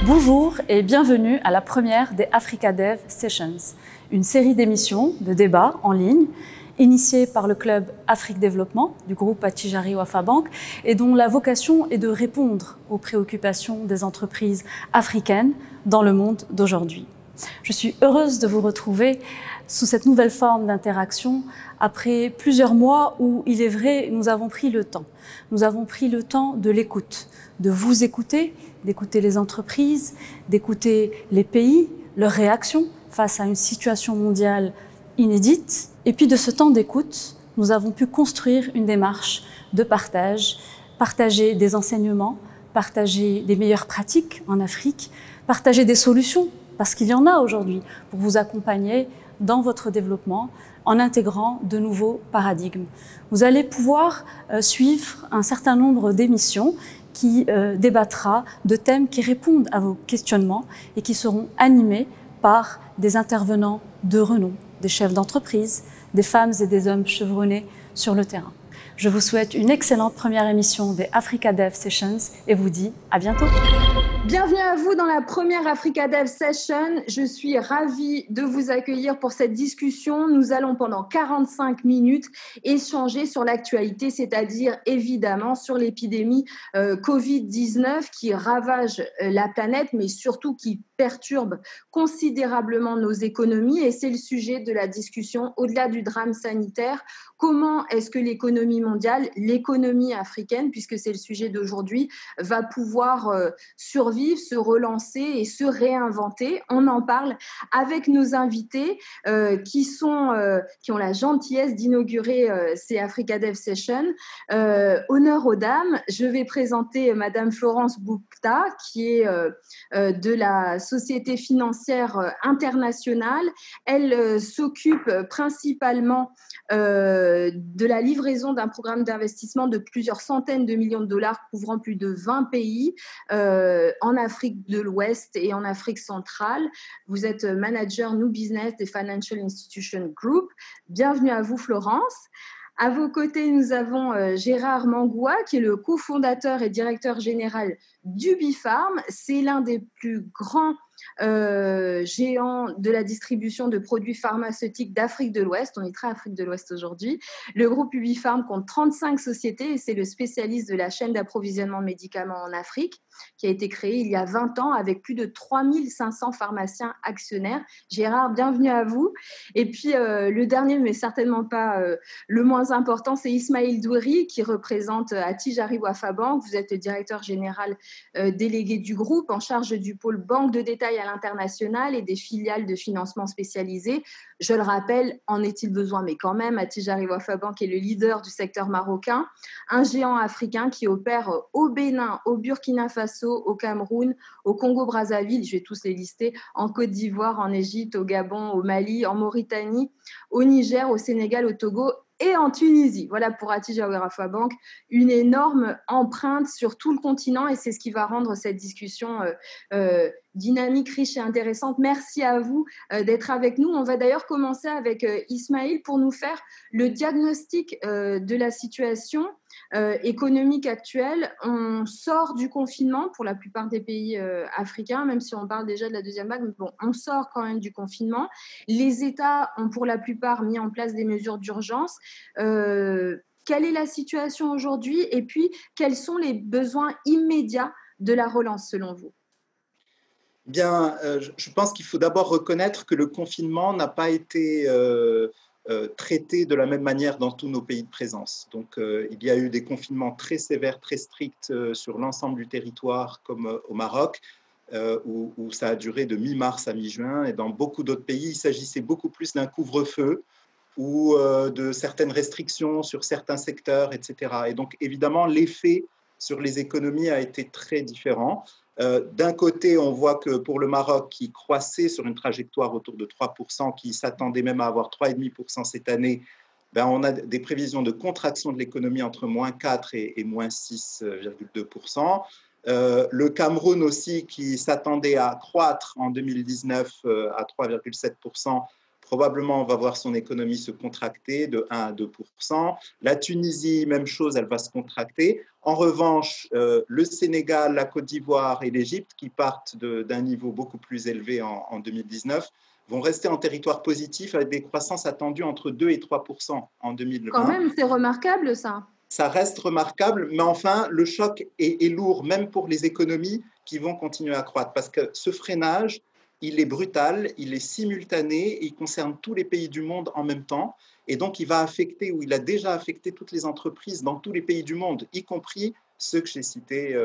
Bonjour et bienvenue à la première des Africa Dev Sessions, une série d'émissions de débats en ligne initiée par le club Afrique Développement du groupe Attijari Wafa Bank et dont la vocation est de répondre aux préoccupations des entreprises africaines dans le monde d'aujourd'hui. Je suis heureuse de vous retrouver sous cette nouvelle forme d'interaction après plusieurs mois où, il est vrai, nous avons pris le temps. Nous avons pris le temps de l'écoute, de vous écouter, d'écouter les entreprises, d'écouter les pays, leurs réactions face à une situation mondiale inédite. Et puis de ce temps d'écoute, nous avons pu construire une démarche de partage, partager des enseignements, partager des meilleures pratiques en Afrique, partager des solutions, parce qu'il y en a aujourd'hui, pour vous accompagner dans votre développement en intégrant de nouveaux paradigmes. Vous allez pouvoir suivre un certain nombre d'émissions qui débattra de thèmes qui répondent à vos questionnements et qui seront animés par des intervenants de renom, des chefs d'entreprise, des femmes et des hommes chevronnés sur le terrain. Je vous souhaite une excellente première émission des Africa Dev Sessions et vous dis à bientôt. Bienvenue à vous dans la première Africa Dev Session. Je suis ravie de vous accueillir pour cette discussion. Nous allons pendant 45 minutes échanger sur l'actualité, c'est-à-dire évidemment sur l'épidémie Covid-19 qui ravage la planète, mais surtout qui perturbe considérablement nos économies. Et c'est le sujet de la discussion au-delà du drame sanitaire. Comment est-ce que l'économie mondiale, l'économie africaine, puisque c'est le sujet d'aujourd'hui, va pouvoir survivre, se relancer et se réinventer? On en parle avec nos invités qui ont la gentillesse d'inaugurer ces Africa Dev Sessions. Honneur aux dames, je vais présenter Madame Florence Boukta, qui est de la Société financière internationale. Elle s'occupe principalement de la livraison d'un programme d'investissement de plusieurs centaines de millions de dollars couvrant plus de 20 pays en Afrique de l'Ouest et en Afrique centrale. Vous êtes manager New Business des Financial Institutions Group. Bienvenue à vous, Florence. À vos côtés, nous avons Gérard Mangoua, qui est le cofondateur et directeur général d'Ubifarm. C'est l'un des plus grands géants de la distribution de produits pharmaceutiques d'Afrique de l'Ouest. On est très Afrique de l'Ouest aujourd'hui. Le groupe Ubifarm compte 35 sociétés et c'est le spécialiste de la chaîne d'approvisionnement de médicaments en Afrique, qui a été créé il y a 20 ans avec plus de 3500 pharmaciens actionnaires. Gérard, bienvenue à vous. Et puis, le dernier, mais certainement pas le moins important, c'est Ismaïl Doueri, qui représente Attijari Wafa Bank. Vous êtes le directeur général délégué du groupe en charge du pôle banque de détail à l'international et des filiales de financement spécialisées. Je le rappelle, en est-il besoin, mais quand même, Attijari Wafa Bank est le leader du secteur marocain, un géant africain qui opère au Bénin, au Burkina Faso, au Cameroun, au Congo-Brazzaville, je vais tous les lister, en Côte d'Ivoire, en Égypte, au Gabon, au Mali, en Mauritanie, au Niger, au Sénégal, au Togo et en Tunisie. Voilà pour Attijari Wafa Bank, une énorme empreinte sur tout le continent et c'est ce qui va rendre cette discussion dynamique, riche et intéressante. Merci à vous d'être avec nous. On va d'ailleurs commencer avec Ismaïl pour nous faire le diagnostic de la situation économique actuelle. On sort du confinement pour la plupart des pays africains, même si on parle déjà de la deuxième vague, mais bon, on sort quand même du confinement. Les États ont pour la plupart mis en place des mesures d'urgence. Quelle est la situation aujourd'hui et puis quels sont les besoins immédiats de la relance selon vous? Bien, je pense qu'il faut d'abord reconnaître que le confinement n'a pas été traité de la même manière dans tous nos pays de présence. Donc, il y a eu des confinements très sévères, très stricts sur l'ensemble du territoire, comme au Maroc, où ça a duré de mi-mars à mi-juin. Et dans beaucoup d'autres pays, il s'agissait beaucoup plus d'un couvre-feu ou de certaines restrictions sur certains secteurs, etc. Et donc, évidemment, l'effet sur les économies a été très différent. D'un côté, on voit que pour le Maroc, qui croissait sur une trajectoire autour de 3%, qui s'attendait même à avoir 3,5% cette année, ben on a des prévisions de contraction de l'économie entre moins 4 et moins 6,2%. Le Cameroun aussi, qui s'attendait à croître en 2019 à 3,7%, probablement on va voir son économie se contracter de 1 à 2%. La Tunisie, même chose, elle va se contracter. En revanche, le Sénégal, la Côte d'Ivoire et l'Égypte, qui partent d'un niveau beaucoup plus élevé en 2019, vont rester en territoire positif avec des croissances attendues entre 2 et 3% en 2020. Quand même, c'est remarquable ça. Ça reste remarquable, mais enfin, le choc est lourd, même pour les économies qui vont continuer à croître, parce que ce freinage, il est brutal, il est simultané, il concerne tous les pays du monde en même temps, et donc il va affecter, ou il a déjà affecté toutes les entreprises dans tous les pays du monde, y compris ceux que j'ai cités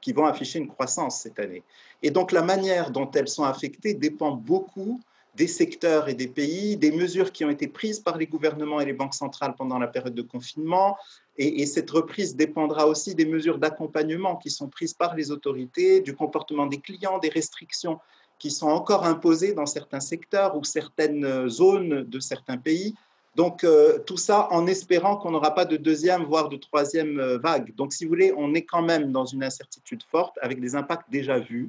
qui vont afficher une croissance cette année. Et donc la manière dont elles sont affectées dépend beaucoup des secteurs et des pays, des mesures qui ont été prises par les gouvernements et les banques centrales pendant la période de confinement. Et cette reprise dépendra aussi des mesures d'accompagnement qui sont prises par les autorités, du comportement des clients, des restrictions qui sont encore imposées dans certains secteurs ou certaines zones de certains pays. Donc, tout ça en espérant qu'on n'aura pas de deuxième, voire de troisième vague. Donc, si vous voulez, on est quand même dans une incertitude forte avec des impacts déjà vus.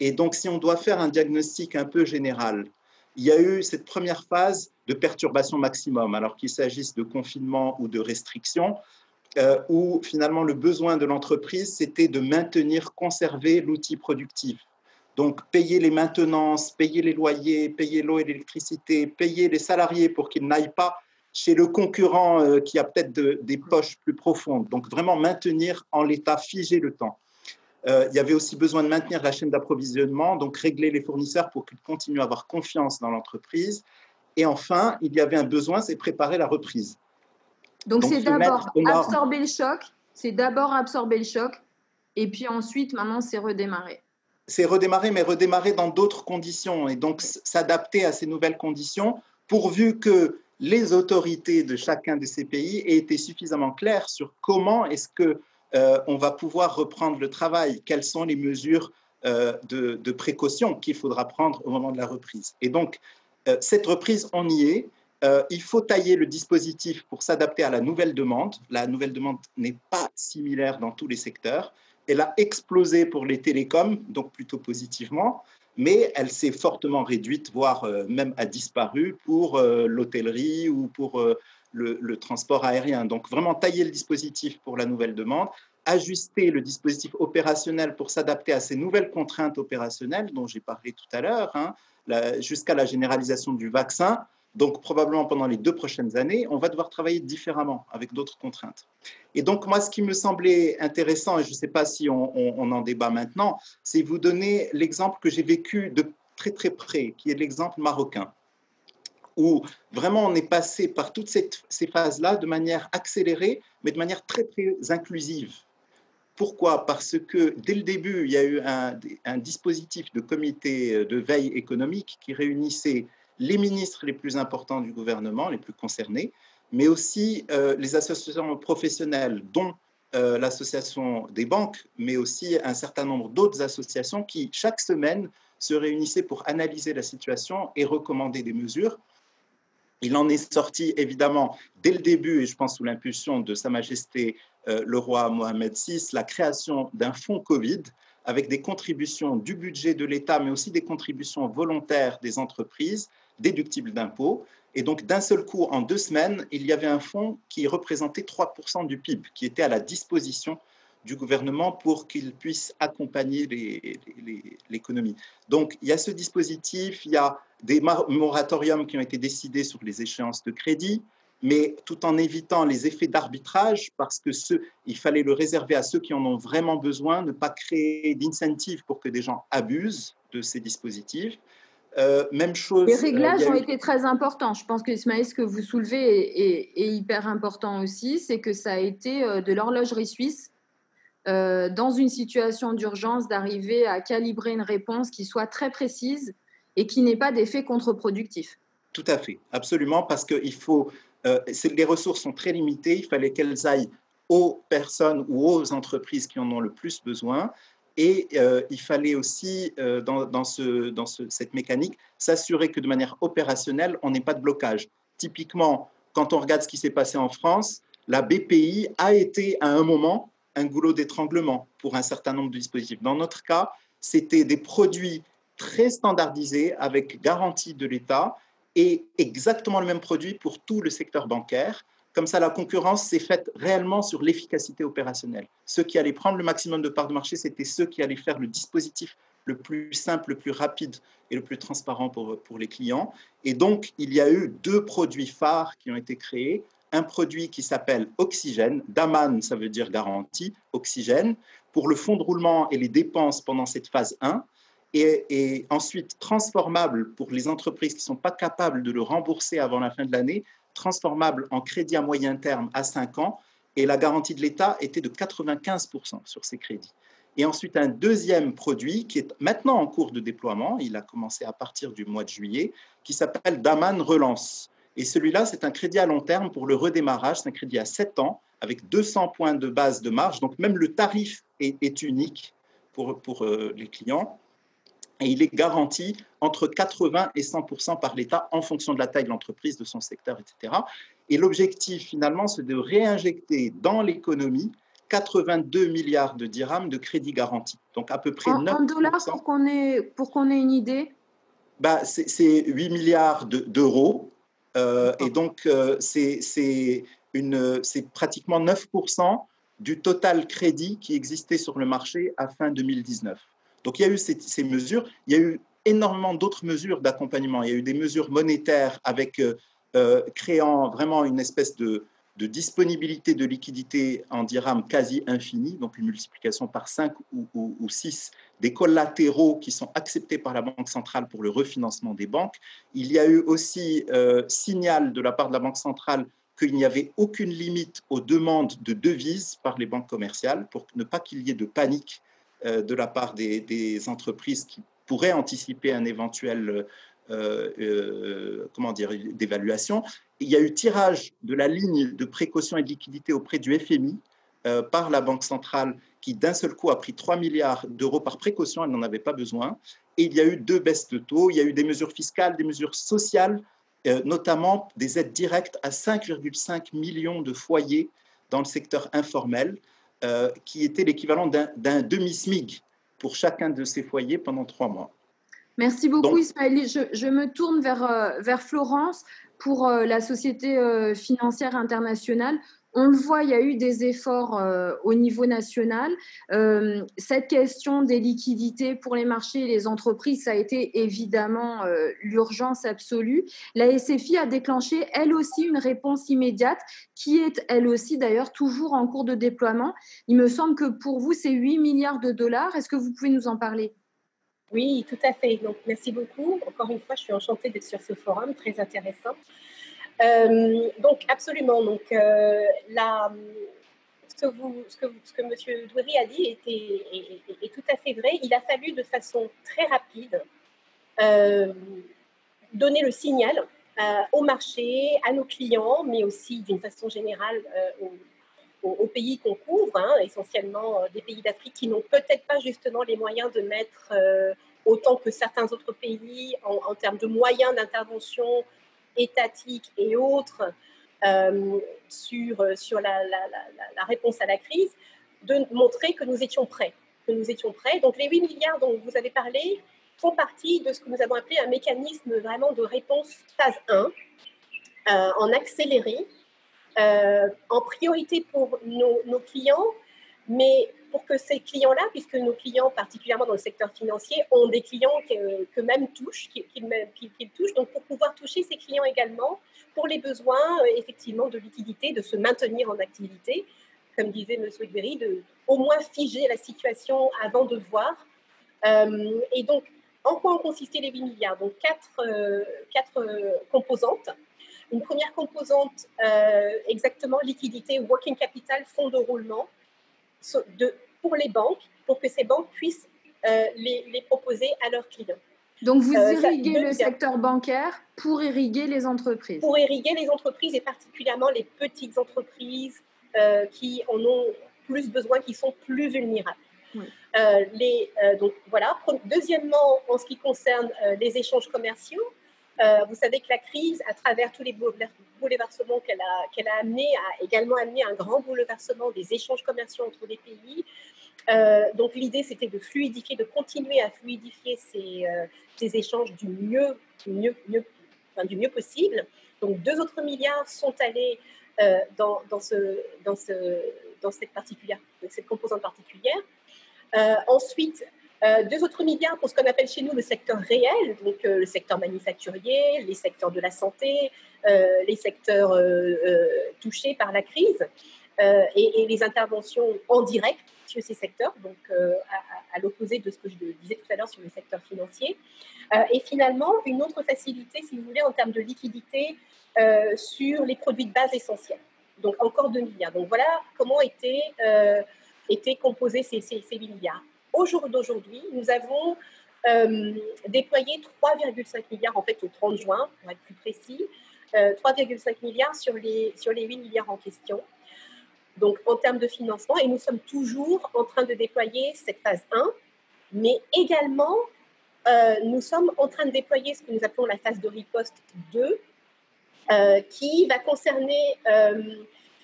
Et donc, si on doit faire un diagnostic un peu général, il y a eu cette première phase de perturbation maximum, alors qu'il s'agisse de confinement ou de restriction, où finalement le besoin de l'entreprise, c'était de maintenir, conserver l'outil productif. Donc, payer les maintenances, payer les loyers, payer l'eau et l'électricité, payer les salariés pour qu'ils n'aillent pas chez le concurrent qui a peut-être des poches plus profondes. Donc, vraiment maintenir en l'état, figer le temps. Il y avait aussi besoin de maintenir la chaîne d'approvisionnement, donc régler les fournisseurs pour qu'ils continuent à avoir confiance dans l'entreprise. Et enfin, il y avait un besoin, c'est préparer la reprise. Donc c'est d'abord absorber le choc, et puis ensuite, maintenant, c'est redémarrer. C'est redémarrer, mais redémarrer dans d'autres conditions, et donc s'adapter à ces nouvelles conditions, pourvu que les autorités de chacun de ces pays aient été suffisamment claires sur comment est-ce que on va pouvoir reprendre le travail, quelles sont les mesures de précaution qu'il faudra prendre au moment de la reprise. Et donc, cette reprise, on y est. Il faut tailler le dispositif pour s'adapter à la nouvelle demande. La nouvelle demande n'est pas similaire dans tous les secteurs. Elle a explosé pour les télécoms, donc plutôt positivement, mais elle s'est fortement réduite, voire même a disparu pour l'hôtellerie ou pour le transport aérien. Donc vraiment tailler le dispositif pour la nouvelle demande, ajuster le dispositif opérationnel pour s'adapter à ces nouvelles contraintes opérationnelles dont j'ai parlé tout à l'heure, jusqu'à la généralisation du vaccin. Donc probablement pendant les 2 prochaines années, on va devoir travailler différemment avec d'autres contraintes. Et donc moi, ce qui me semblait intéressant, et je ne sais pas si on en débat maintenant, c'est vous donner l'exemple que j'ai vécu de très très près, qui est l'exemple marocain, où vraiment on est passé par toutes ces phases-là de manière accélérée, mais de manière très, très inclusive. Pourquoi ? Parce que dès le début, il y a eu un dispositif de comité de veille économique qui réunissait les ministres les plus importants du gouvernement, les plus concernés, mais aussi les associations professionnelles, dont l'association des banques, mais aussi un certain nombre d'autres associations qui, chaque semaine, se réunissaient pour analyser la situation et recommander des mesures. Il en est sorti, évidemment, dès le début, et je pense sous l'impulsion de Sa Majesté le roi Mohamed VI, la création d'un fonds Covid avec des contributions du budget de l'État, mais aussi des contributions volontaires des entreprises, déductibles d'impôts. Et donc, d'un seul coup, en 2 semaines, il y avait un fonds qui représentait 3% du PIB, qui était à la disposition du gouvernement pour qu'il puisse accompagner l'économie. Donc, il y a ce dispositif, il y a des moratoriums qui ont été décidés sur les échéances de crédit, mais tout en évitant les effets d'arbitrage, parce que il fallait le réserver à ceux qui en ont vraiment besoin, ne pas créer d'incentives pour que des gens abusent de ces dispositifs. Même chose. Les réglages ont été très importants. Je pense que Ismaël, ce que vous soulevez est hyper important aussi, c'est que ça a été de l'horlogerie suisse dans une situation d'urgence d'arriver à calibrer une réponse qui soit très précise et qui n'ait pas d'effet contre-productif. Tout à fait, absolument, parce que les ressources sont très limitées, il fallait qu'elles aillent aux personnes ou aux entreprises qui en ont le plus besoin. Et il fallait aussi, dans cette mécanique, s'assurer que de manière opérationnelle, on n'ait pas de blocage. Typiquement, quand on regarde ce qui s'est passé en France, la BPI a été à un moment un goulot d'étranglement pour un certain nombre de dispositifs. Dans notre cas, c'était des produits très standardisé, avec garantie de l'État, et exactement le même produit pour tout le secteur bancaire. Comme ça, la concurrence s'est faite réellement sur l'efficacité opérationnelle. Ceux qui allaient prendre le maximum de parts de marché, c'était ceux qui allaient faire le dispositif le plus simple, le plus rapide et le plus transparent pour les clients. Et donc, il y a eu 2 produits phares qui ont été créés. Un produit qui s'appelle Oxygène, Daman, ça veut dire garantie, Oxygène, pour le fonds de roulement et les dépenses pendant cette phase 1, et ensuite transformable pour les entreprises qui ne sont pas capables de le rembourser avant la fin de l'année, transformable en crédit à moyen terme à 5 ans, et la garantie de l'État était de 95% sur ces crédits. Et ensuite, un deuxième produit qui est maintenant en cours de déploiement, il a commencé à partir du mois de juillet, qui s'appelle Daman Relance. Et celui-là, c'est un crédit à long terme pour le redémarrage, c'est un crédit à 7 ans, avec 200 points de base de marge, donc même le tarif est unique pour les clients. Et il est garanti entre 80 et 100% par l'État en fonction de la taille de l'entreprise, de son secteur, etc. Et l'objectif, finalement, c'est de réinjecter dans l'économie 82 milliards de dirhams de crédit garanti. Donc, à peu près 9%. En dollars, pour qu'on ait une idée? C'est 8 milliards d'euros. Et donc, c'est pratiquement 9% du total crédit qui existait sur le marché à fin 2019. Donc, il y a eu ces mesures. Il y a eu énormément d'autres mesures d'accompagnement. Il y a eu des mesures monétaires avec créant vraiment une espèce de disponibilité de liquidité en dirhams quasi infinie, donc une multiplication par 5 ou 6 des collatéraux qui sont acceptés par la Banque centrale pour le refinancement des banques. Il y a eu aussi signal de la part de la Banque centrale qu'il n'y avait aucune limite aux demandes de devises par les banques commerciales pour ne pas qu'il y ait de panique de la part des entreprises qui pourraient anticiper un éventuel d'évaluation. Il y a eu tirage de la ligne de précaution et de liquidité auprès du FMI par la Banque centrale qui d'un seul coup a pris 3 milliards d'euros par précaution, elle n'en avait pas besoin. Et il y a eu 2 baisses de taux, il y a eu des mesures fiscales, des mesures sociales, notamment des aides directes à 5,5 millions de foyers dans le secteur informel, qui était l'équivalent d'un demi-SMIC pour chacun de ces foyers pendant 3 mois. Merci beaucoup, Ismaël. Je me tourne vers Florence pour la Société financière internationale. On le voit, il y a eu des efforts au niveau national. Cette question des liquidités pour les marchés et les entreprises, ça a été évidemment l'urgence absolue. La SFI a déclenché, elle aussi, une réponse immédiate qui est, elle aussi, d'ailleurs, toujours en cours de déploiement. Il me semble que pour vous, c'est 8 milliards de dollars. Est-ce que vous pouvez nous en parler ? Oui, tout à fait. Donc, merci beaucoup. Encore une fois, je suis enchantée d'être sur ce forum, très intéressant. Donc, absolument. Donc, ce que M. Douery a dit est tout à fait vrai. Il a fallu de façon très rapide donner le signal au marché, à nos clients, mais aussi d'une façon générale aux pays qu'on couvre, essentiellement des pays d'Afrique qui n'ont peut-être pas justement les moyens de mettre autant que certains autres pays en termes de moyens d'intervention étatique et autres sur la réponse à la crise, de montrer que nous étions prêts. Donc les 8 milliards dont vous avez parlé font partie de ce que nous avons appelé un mécanisme vraiment de réponse phase 1, en accéléré, en priorité pour nos clients, mais pour que ces clients-là, puisque nos clients, particulièrement dans le secteur financier, ont des clients qu'eux-mêmes touchent, qu'ils touchent, donc pour pouvoir toucher ces clients également, pour les besoins, effectivement, de liquidité, de se maintenir en activité, comme disait M. Douery, de au moins figer la situation avant de voir. Et donc, en quoi ont consisté les 8 milliards ? Donc, quatre composantes. Une première composante, exactement, liquidité, working capital, fonds de roulement, pour les banques, pour que ces banques puissent les proposer à leurs clients. Donc, vous irriguez le secteur bancaire pour irriguer les entreprises. Pour irriguer les entreprises et particulièrement les petites entreprises qui en ont plus besoin, qui sont plus vulnérables. Oui. Donc, voilà. Deuxièmement, en ce qui concerne les échanges commerciaux, Vous savez que la crise, à travers tous les bouleversements qu'elle a amené, a également amené un grand bouleversement des échanges commerciaux entre les pays. Donc l'idée, c'était de fluidifier, de continuer à fluidifier ces échanges du mieux possible. Donc 2 autres milliards sont allés dans cette composante particulière. Ensuite, 2 autres milliards pour ce qu'on appelle chez nous le secteur réel, donc le secteur manufacturier, les secteurs de la santé, les secteurs touchés par la crise et les interventions en direct sur ces secteurs, donc à l'opposé de ce que je disais tout à l'heure sur le secteur financier. Et finalement, une autre facilité, si vous voulez, en termes de liquidité sur les produits de base essentiels. Donc encore 2 milliards. Donc voilà comment étaient composés ces 8 milliards. Au jour d'aujourd'hui, nous avons déployé 3,5 milliards, en fait, au 30 juin, pour être plus précis, 3,5 milliards sur les 8 milliards en question. Donc, en termes de financement, et nous sommes toujours en train de déployer cette phase 1, mais également, nous sommes en train de déployer ce que nous appelons la phase de riposte 2, qui va concerner,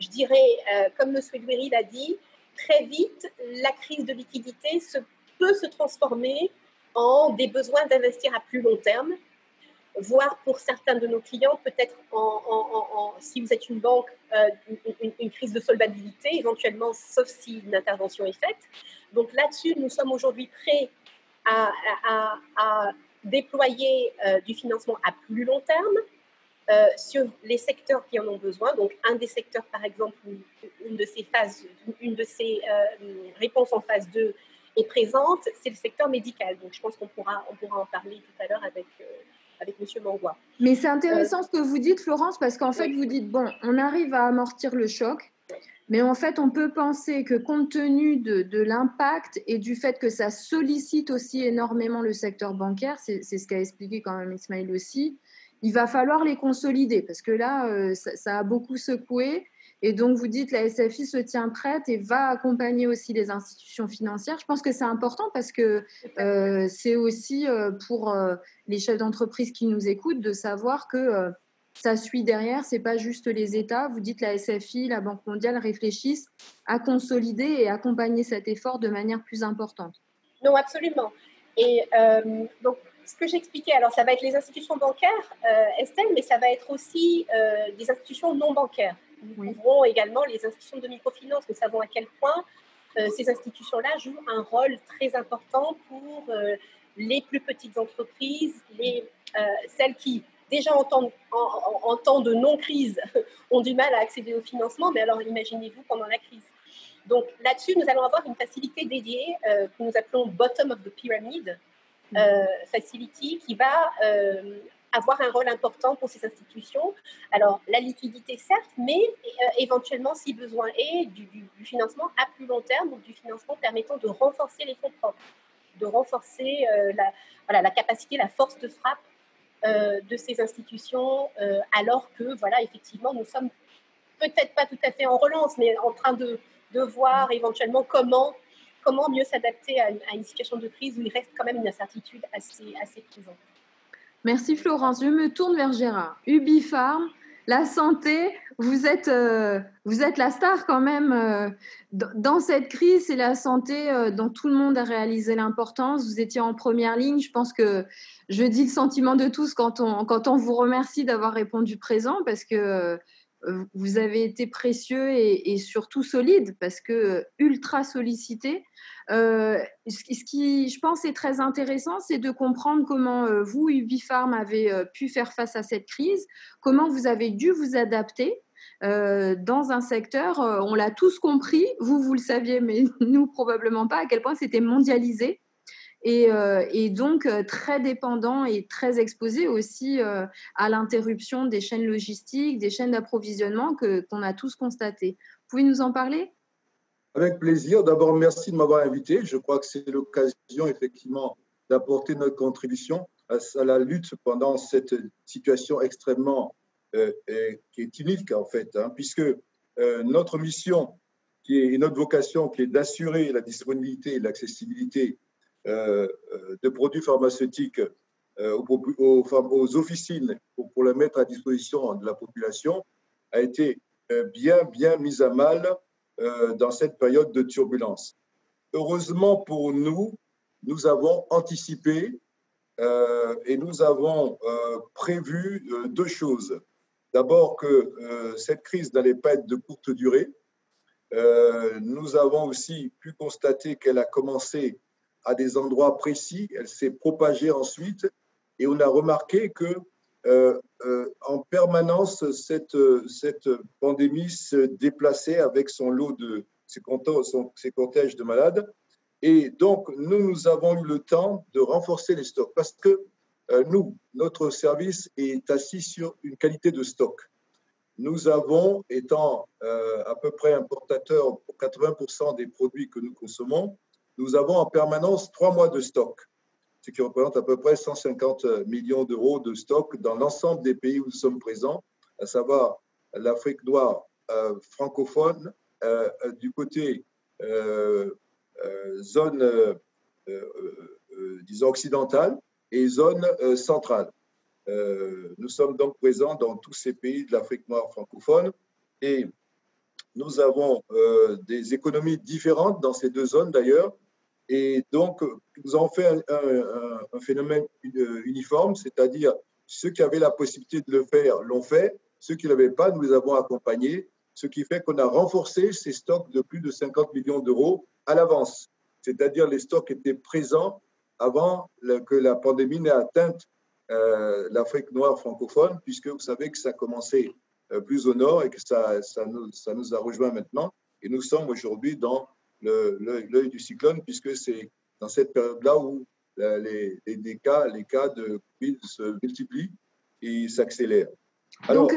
je dirais, comme M. Edouéry l'a dit, très vite, la crise de liquidité peut se transformer en des besoins d'investir à plus long terme, voire pour certains de nos clients, peut-être si vous êtes une banque, une crise de solvabilité, éventuellement, sauf si une intervention est faite. Donc là-dessus, nous sommes aujourd'hui prêts à déployer du financement à plus long terme, sur les secteurs qui en ont besoin. Donc, un des secteurs, par exemple, où une de ces réponses en phase 2 est présente, c'est le secteur médical. Donc, je pense qu'on pourra en parler tout à l'heure avec M. Mangoua. Mais c'est intéressant ce que vous dites, Florence, parce qu'en fait, vous dites, bon, on arrive à amortir le choc, mais en fait, on peut penser que compte tenu de l'impact et du fait que ça sollicite aussi énormément le secteur bancaire, c'est ce qu'a expliqué quand même Ismaël aussi, il va falloir les consolider parce que là, ça a beaucoup secoué. Et donc, vous dites la SFI se tient prête et va accompagner aussi les institutions financières. Je pense que c'est important parce que c'est aussi pour les chefs d'entreprise qui nous écoutent de savoir que ça suit derrière. Ce n'est pas juste les États. Vous dites la SFI, la Banque mondiale réfléchissent à consolider et accompagner cet effort de manière plus importante. Non, absolument. Et donc, ce que j'expliquais, alors ça va être les institutions bancaires, Estelle, mais ça va être aussi des institutions non bancaires. Nous couvrons également les institutions de microfinance. Nous savons à quel point ces institutions-là jouent un rôle très important pour les plus petites entreprises, celles qui, déjà en temps de non-crise, ont du mal à accéder au financement, mais alors imaginez-vous pendant la crise. Donc là-dessus, nous allons avoir une facilité dédiée que nous appelons Bottom of the Pyramid Facility qui va avoir un rôle important pour ces institutions. Alors, la liquidité, certes, mais éventuellement, si besoin est, du financement à plus long terme, donc du financement permettant de renforcer les fonds propres, de renforcer la capacité, la force de frappe de ces institutions, alors que, voilà, effectivement, nous sommes peut-être pas tout à fait en relance, mais en train de voir éventuellement comment mieux s'adapter à une situation de crise où il reste quand même une incertitude assez présente. Merci Florence. Je me tourne vers Gérard. Ubifarm, la santé, vous êtes la star quand même dans cette crise. C'est la santé dont tout le monde a réalisé l'importance. Vous étiez en première ligne. Je pense que je dis le sentiment de tous quand on vous remercie d'avoir répondu présent parce que vous avez été précieux et surtout solide parce que ultra sollicité. Ce qui, je pense, est très intéressant, c'est de comprendre comment vous, Ubifarm, avez pu faire face à cette crise, comment vous avez dû vous adapter dans un secteur, on l'a tous compris, vous le saviez, mais nous probablement pas, à quel point c'était mondialisé. Et donc très dépendant et très exposé aussi à l'interruption des chaînes logistiques, des chaînes d'approvisionnement qu'on a tous constatées. Vous pouvez nous en parler ? Avec plaisir. D'abord, merci de m'avoir invité. Je crois que c'est l'occasion, effectivement, d'apporter notre contribution à la lutte pendant cette situation extrêmement qui est unique, en fait, puisque notre mission et notre vocation, qui est d'assurer la disponibilité et l'accessibilité de produits pharmaceutiques aux officines pour le mettre à disposition de la population a été bien mise à mal dans cette période de turbulence. Heureusement pour nous, nous avons anticipé et nous avons prévu deux choses. D'abord que cette crise n'allait pas être de courte durée. Nous avons aussi pu constater qu'elle a commencé à des endroits précis, elle s'est propagée ensuite, et on a remarqué que en permanence, cette pandémie se déplaçait avec son lot de ses cortèges de malades. Et donc, nous avons eu le temps de renforcer les stocks parce que notre service est assis sur une qualité de stock. Nous avons, étant à peu près importateurs pour 80% des produits que nous consommons, nous avons en permanence 3 mois de stock, ce qui représente à peu près 150 millions d'euros de stock dans l'ensemble des pays où nous sommes présents, à savoir l'Afrique noire francophone, du côté zone, disons, occidentale et zone centrale. Nous sommes donc présents dans tous ces pays de l'Afrique noire francophone et nous avons des économies différentes dans ces deux zones d'ailleurs. Et donc, nous avons fait un phénomène uniforme, c'est-à-dire ceux qui avaient la possibilité de le faire l'ont fait, ceux qui ne l'avaient pas, nous les avons accompagnés, ce qui fait qu'on a renforcé ces stocks de plus de 50 millions d'euros à l'avance. C'est-à-dire les stocks étaient présents avant que la pandémie n'ait atteint l'Afrique noire francophone, puisque vous savez que ça a commencé plus au nord et que ça nous a rejoint maintenant. Et nous sommes aujourd'hui dans l'œil du cyclone, puisque c'est dans cette période-là où les cas de Covid se multiplient et s'accélèrent. Donc,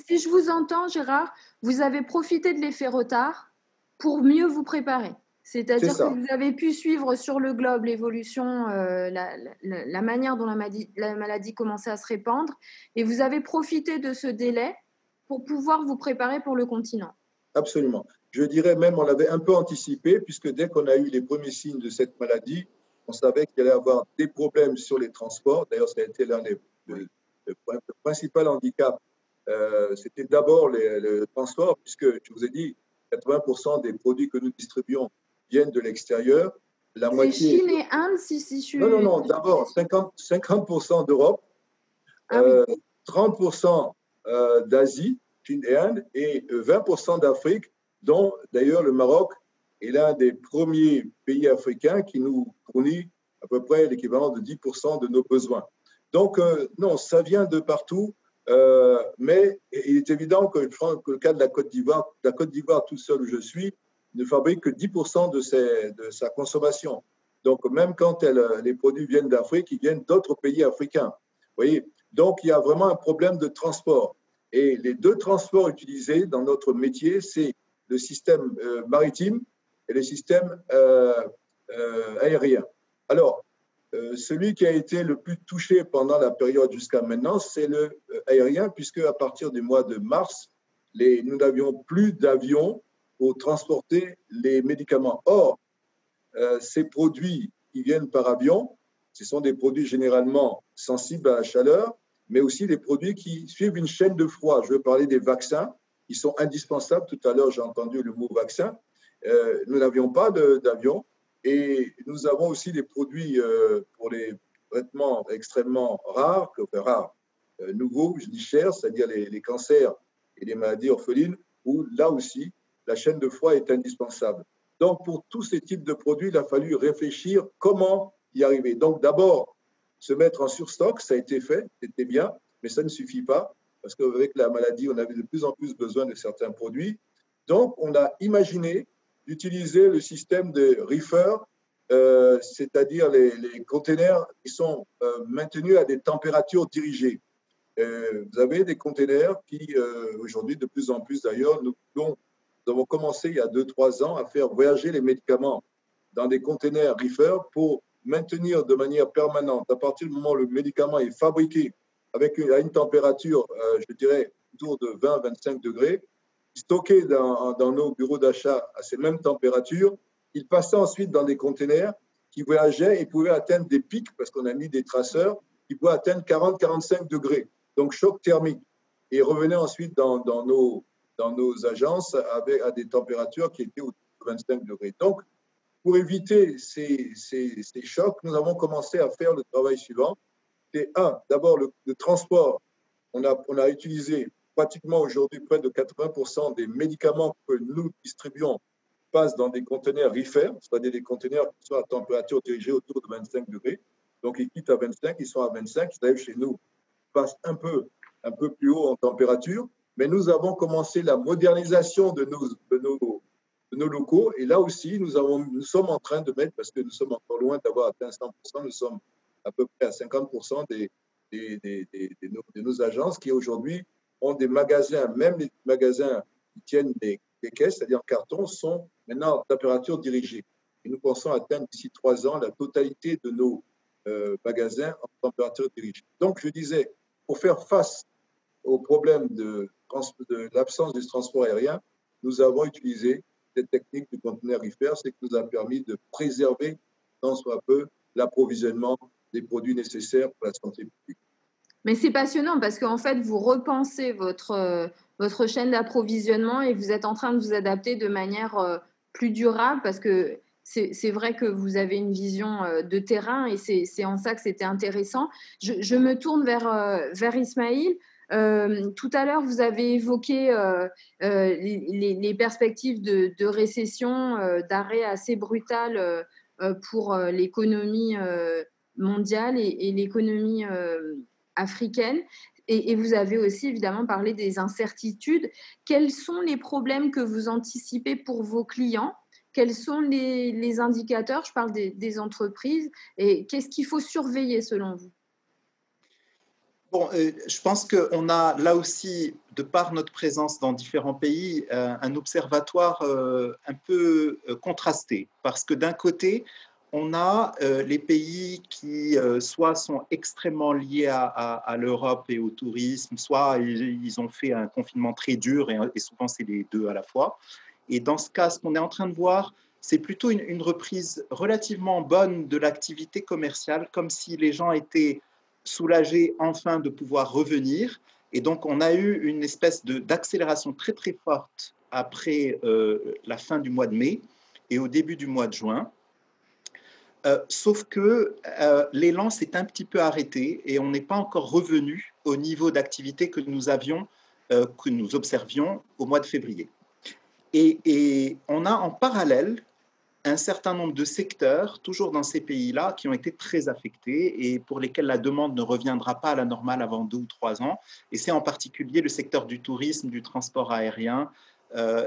si je vous entends, Gérard, vous avez profité de l'effet retard pour mieux vous préparer. C'est-à-dire que vous avez pu suivre sur le globe l'évolution, la manière dont la maladie commençait à se répandre, et vous avez profité de ce délai pour pouvoir vous préparer pour le continent. Absolument. Je dirais même, on l'avait un peu anticipé, puisque dès qu'on a eu les premiers signes de cette maladie, on savait qu'il allait y avoir des problèmes sur les transports. D'ailleurs, ça a été l'un des principaux handicaps. C'était d'abord le transport, puisque je vous ai dit, 80% des produits que nous distribuons viennent de l'extérieur. La moitié. Chine et Inde, si je suis. Non. D'abord, 50% d'Europe, 30% d'Asie, Chine et Inde, et 20% d'Afrique, dont d'ailleurs le Maroc est l'un des premiers pays africains qui nous fournit à peu près l'équivalent de 10% de nos besoins. Donc, non, ça vient de partout, mais il est évident que le cas de la Côte d'Ivoire, tout seul où je suis, ne fabrique que 10% de sa consommation. Donc, même quand les produits viennent d'Afrique, ils viennent d'autres pays africains. Vous voyez ? Donc, il y a vraiment un problème de transport. Et les deux transports utilisés dans notre métier, c'est le système maritime et le système aérien. Alors, celui qui a été le plus touché pendant la période jusqu'à maintenant, c'est le aérien, puisque à partir du mois de mars, nous n'avions plus d'avions pour transporter les médicaments. Or, ces produits qui viennent par avion, ce sont des produits généralement sensibles à la chaleur, mais aussi des produits qui suivent une chaîne de froid. Je veux parler des vaccins, qui sont indispensables. Tout à l'heure, j'ai entendu le mot vaccin. Nous n'avions pas d'avion et nous avons aussi des produits pour les traitements extrêmement rares, nouveaux, je dis chers, c'est-à-dire les cancers et les maladies orphelines, où là aussi, la chaîne de froid est indispensable. Donc, pour tous ces types de produits, il a fallu réfléchir comment y arriver. Donc, d'abord, se mettre en surstock, ça a été fait, c'était bien, mais ça ne suffit pas, parce qu'avec la maladie, on avait de plus en plus besoin de certains produits. Donc, on a imaginé d'utiliser le système de reefer, c'est-à-dire les containers qui sont maintenus à des températures dirigées. Vous avez des containers qui, aujourd'hui, de plus en plus d'ailleurs, nous avons commencé il y a 2-3 ans à faire voyager les médicaments dans des containers reefer pour maintenir de manière permanente, à partir du moment où le médicament est fabriqué à une température, je dirais, autour de 20-25 degrés, stocké dans nos bureaux d'achat à ces mêmes températures, il passait ensuite dans des containers qui voyageaient et pouvaient atteindre des pics, parce qu'on a mis des traceurs, qui pouvaient atteindre 40-45 degrés, donc choc thermique, et revenaient ensuite dans nos agences à des températures qui étaient autour de 25 degrés. Donc, pour éviter ces chocs, nous avons commencé à faire le travail suivant. C'est d'abord le transport. On a utilisé pratiquement aujourd'hui près de 80% des médicaments que nous distribuons passent dans des conteneurs reefer, c'est-à-dire des conteneurs qui sont à température dirigée autour de 25 degrés. Donc, ils quittent à 25, ils sont à 25, ils arrivent chez nous, ils passent un peu plus haut en température. Mais nous avons commencé la modernisation de nos locaux. Et là aussi, nous sommes en train de mettre, parce que nous sommes encore loin d'avoir atteint 100%, nous sommes à peu près à 50% de nos agences qui aujourd'hui ont des magasins, même les magasins qui tiennent des caisses, c'est-à-dire carton, sont maintenant en température dirigée. Et nous pensons atteindre d'ici 3 ans la totalité de nos magasins en température dirigée. Donc, je disais, pour faire face au problème de l'absence du transport aérien, nous avons utilisé cette technique du conteneur reefer, ce qui nous a permis de préserver, tant soit peu, l'approvisionnement des produits nécessaires pour la santé publique. Mais c'est passionnant parce qu'en fait, vous repensez votre chaîne d'approvisionnement et vous êtes en train de vous adapter de manière plus durable parce que c'est vrai que vous avez une vision de terrain et c'est en ça que c'était intéressant. Je me tourne vers Ismaïl. Tout à l'heure, vous avez évoqué les perspectives de récession, d'arrêt assez brutal pour l'économie mondiale et l'économie africaine. Et vous avez aussi évidemment parlé des incertitudes. Quels sont les problèmes que vous anticipez pour vos clients ? Quels sont les indicateurs ? Je parle des entreprises. Et qu'est-ce qu'il faut surveiller selon vous ? Bon, je pense qu'on a là aussi, de par notre présence dans différents pays, un observatoire un peu contrasté. Parce que d'un côté, on a les pays qui soit sont extrêmement liés à l'Europe et au tourisme, soit ils ont fait un confinement très dur et souvent c'est les deux à la fois. Et dans ce cas, ce qu'on est en train de voir, c'est plutôt une reprise relativement bonne de l'activité commerciale, comme si les gens étaient soulagés enfin de pouvoir revenir. Et donc, on a eu une espèce d'accélération très, très forte après la fin du mois de mai et au début du mois de juin. Sauf que l'élan s'est un petit peu arrêté et on n'est pas encore revenu au niveau d'activité que nous avions, que nous observions au mois de février. Et on a en parallèle un certain nombre de secteurs, toujours dans ces pays-là, qui ont été très affectés et pour lesquels la demande ne reviendra pas à la normale avant 2 ou 3 ans. Et c'est en particulier le secteur du tourisme, du transport aérien.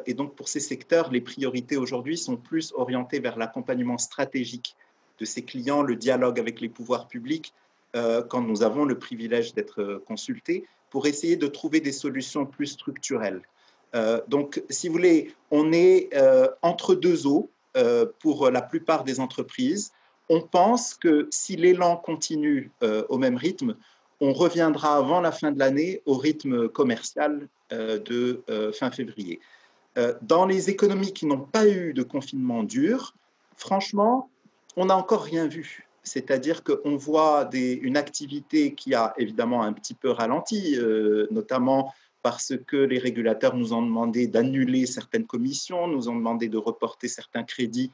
Et donc, pour ces secteurs, les priorités aujourd'hui sont plus orientées vers l'accompagnement stratégique de ces clients, le dialogue avec les pouvoirs publics, quand nous avons le privilège d'être consultés, pour essayer de trouver des solutions plus structurelles. Donc, si vous voulez, on est entre deux eaux pour la plupart des entreprises. On pense que si l'élan continue au même rythme, on reviendra avant la fin de l'année au rythme commercial de fin février. Dans les économies qui n'ont pas eu de confinement dur, franchement, on n'a encore rien vu. C'est-à-dire qu'on voit une activité qui a évidemment un petit peu ralenti, notamment parce que les régulateurs nous ont demandé d'annuler certaines commissions, nous ont demandé de reporter certains crédits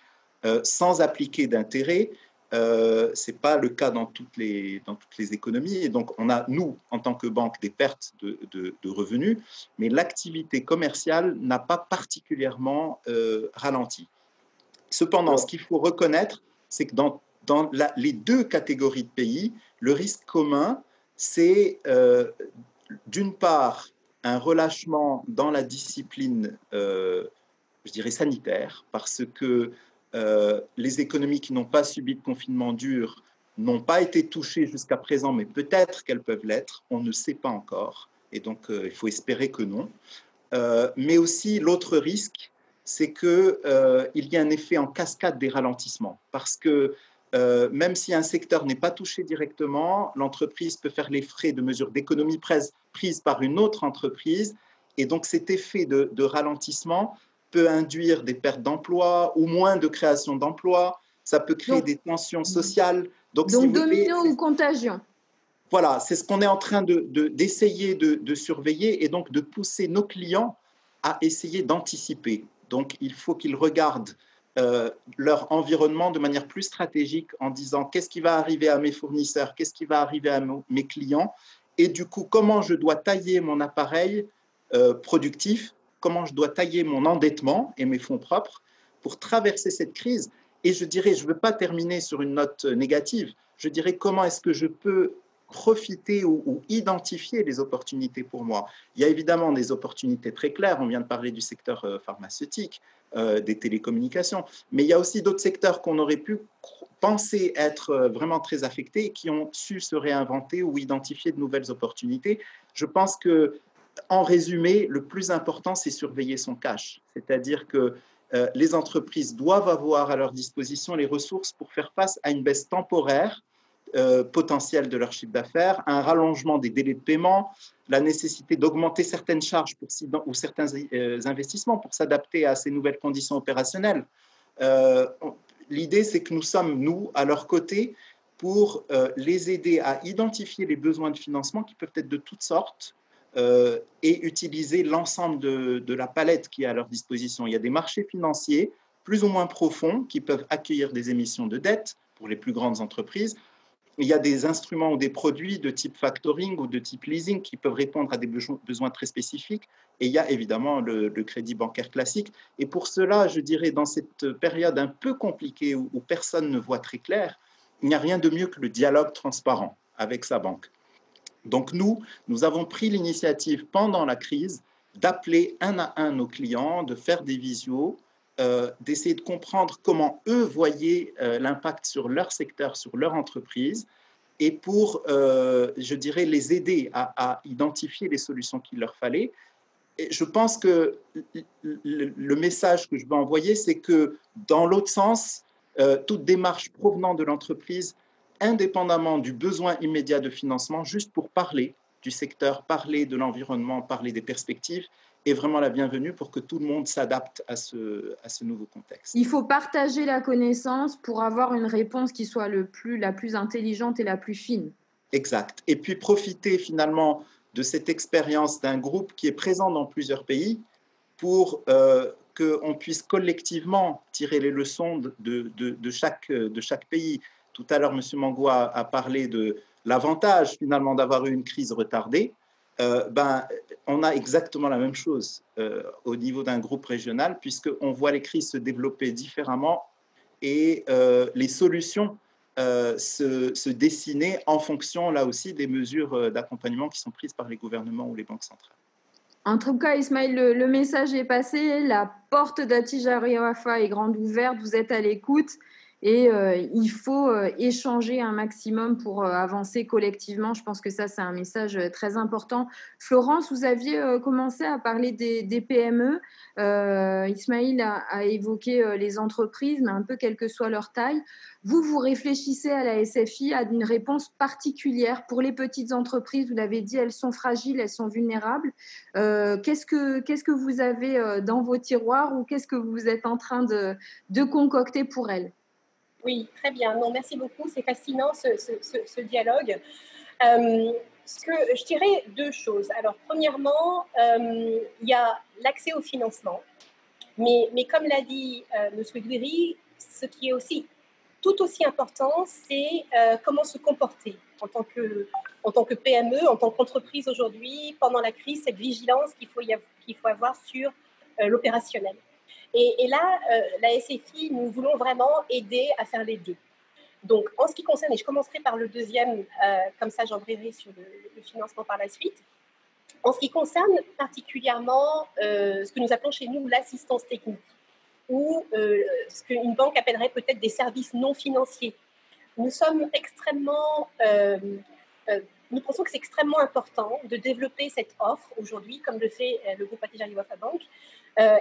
sans appliquer d'intérêt. Ce n'est pas le cas dans toutes les économies. Et donc, on a, nous, en tant que banque, des pertes de revenus, mais l'activité commerciale n'a pas particulièrement ralenti. Cependant, ce qu'il faut reconnaître, c'est que dans les deux catégories de pays, le risque commun, c'est d'une part un relâchement dans la discipline, je dirais, sanitaire, parce que les économies qui n'ont pas subi de confinement dur n'ont pas été touchées jusqu'à présent, mais peut-être qu'elles peuvent l'être, on ne sait pas encore, et donc il faut espérer que non. Mais aussi, l'autre risque, c'est qu'il y a un effet en cascade des ralentissements, parce que même si un secteur n'est pas touché directement, l'entreprise peut faire les frais de mesures d'économie prises par une autre entreprise. Et donc, cet effet de ralentissement peut induire des pertes d'emplois ou moins de création d'emplois. Ça peut créer des tensions sociales. Donc si domino ou contagion. Voilà, c'est ce qu'on est en train d'essayer de surveiller et donc de pousser nos clients à essayer d'anticiper. Donc, il faut qu'ils regardent leur environnement de manière plus stratégique en disant qu'est-ce qui va arriver à mes fournisseurs, qu'est-ce qui va arriver à mes clients, et du coup, comment je dois tailler mon appareil productif, comment je dois tailler mon endettement et mes fonds propres pour traverser cette crise. Et je dirais, je ne veux pas terminer sur une note négative, je dirais comment est-ce que je peux profiter ou identifier les opportunités pour moi. Il y a évidemment des opportunités très claires, on vient de parler du secteur pharmaceutique, des télécommunications, mais il y a aussi d'autres secteurs qu'on aurait pu penser être vraiment très affectés et qui ont su se réinventer ou identifier de nouvelles opportunités. Je pense que, en résumé, le plus important, c'est surveiller son cash, c'est-à-dire que les entreprises doivent avoir à leur disposition les ressources pour faire face à une baisse temporaire potentiel de leur chiffre d'affaires, un rallongement des délais de paiement, la nécessité d'augmenter certaines charges ou certains investissements pour s'adapter à ces nouvelles conditions opérationnelles. L'idée, c'est que nous sommes, nous, à leur côté, pour les aider à identifier les besoins de financement qui peuvent être de toutes sortes et utiliser l'ensemble de la palette qui est à leur disposition. Il y a des marchés financiers plus ou moins profonds qui peuvent accueillir des émissions de dette pour les plus grandes entreprises. Il y a des instruments ou des produits de type factoring ou de type leasing qui peuvent répondre à des besoins très spécifiques. Et il y a évidemment le crédit bancaire classique. Et pour cela, je dirais, dans cette période un peu compliquée où personne ne voit très clair, il n'y a rien de mieux que le dialogue transparent avec sa banque. Donc nous avons pris l'initiative pendant la crise d'appeler un à un nos clients, de faire des visios, d'essayer de comprendre comment eux voyaient l'impact sur leur secteur, sur leur entreprise, et pour, je dirais, les aider à identifier les solutions qu'il leur fallait. Et je pense que le message que je veux envoyer, c'est que dans l'autre sens, toute démarche provenant de l'entreprise, indépendamment du besoin immédiat de financement, juste pour parler du secteur, parler de l'environnement, parler des perspectives, est vraiment la bienvenue pour que tout le monde s'adapte à ce nouveau contexte. Il faut partager la connaissance pour avoir une réponse qui soit la plus intelligente et la plus fine. Exact. Et puis profiter finalement de cette expérience d'un groupe qui est présent dans plusieurs pays pour qu'on puisse collectivement tirer les leçons de chaque pays. Tout à l'heure, M. Mangoua a parlé de l'avantage finalement d'avoir eu une crise retardée. On a exactement la même chose au niveau d'un groupe régional, puisqu'on voit les crises se développer différemment et les solutions se dessiner en fonction, là aussi, des mesures d'accompagnement qui sont prises par les gouvernements ou les banques centrales. En tout cas, Ismaël, le message est passé. La porte d'Attijari Wafa est grande ouverte. Vous êtes à l'écoute. Et il faut échanger un maximum pour avancer collectivement. Je pense que ça, c'est un message très important. Florence, vous aviez commencé à parler des PME. Ismaël a évoqué les entreprises, mais un peu quelle que soit leur taille. Vous réfléchissez à la SFI à une réponse particulière pour les petites entreprises. Vous l'avez dit, elles sont fragiles, elles sont vulnérables. Qu'est-ce que vous avez dans vos tiroirs ou qu'est-ce que vous êtes en train de concocter pour elles ? Oui, très bien. Non, merci beaucoup. C'est fascinant ce dialogue. Je dirais deux choses. Alors, premièrement, il y a l'accès au financement. Mais comme l'a dit M. Guiri, ce qui est aussi tout aussi important, c'est comment se comporter en tant que PME, en tant qu'entreprise aujourd'hui, pendant la crise, cette vigilance qu'il faut avoir sur l'opérationnel. Et là, la SFI, nous voulons vraiment aider à faire les deux. Donc, en ce qui concerne, et je commencerai par le deuxième, comme ça j'embrayerai sur le financement par la suite. En ce qui concerne particulièrement ce que nous appelons chez nous l'assistance technique, ou ce qu'une banque appellerait peut-être des services non financiers. Nous sommes nous pensons que c'est extrêmement important de développer cette offre aujourd'hui, comme le fait le groupe Attijari Wafa Bank,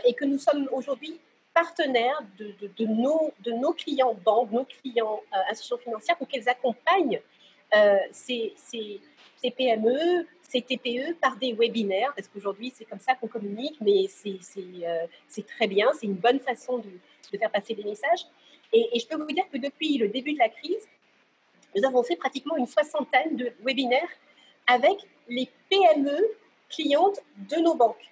et que nous sommes aujourd'hui partenaires de nos clients banques, nos clients institutions financières, pour qu'elles accompagnent ces PME, ces TPE par des webinaires, parce qu'aujourd'hui c'est comme ça qu'on communique, mais c'est très bien, c'est une bonne façon de faire passer des messages. Et je peux vous dire que depuis le début de la crise, nous avons fait pratiquement une soixantaine de webinaires avec les PME clientes de nos banques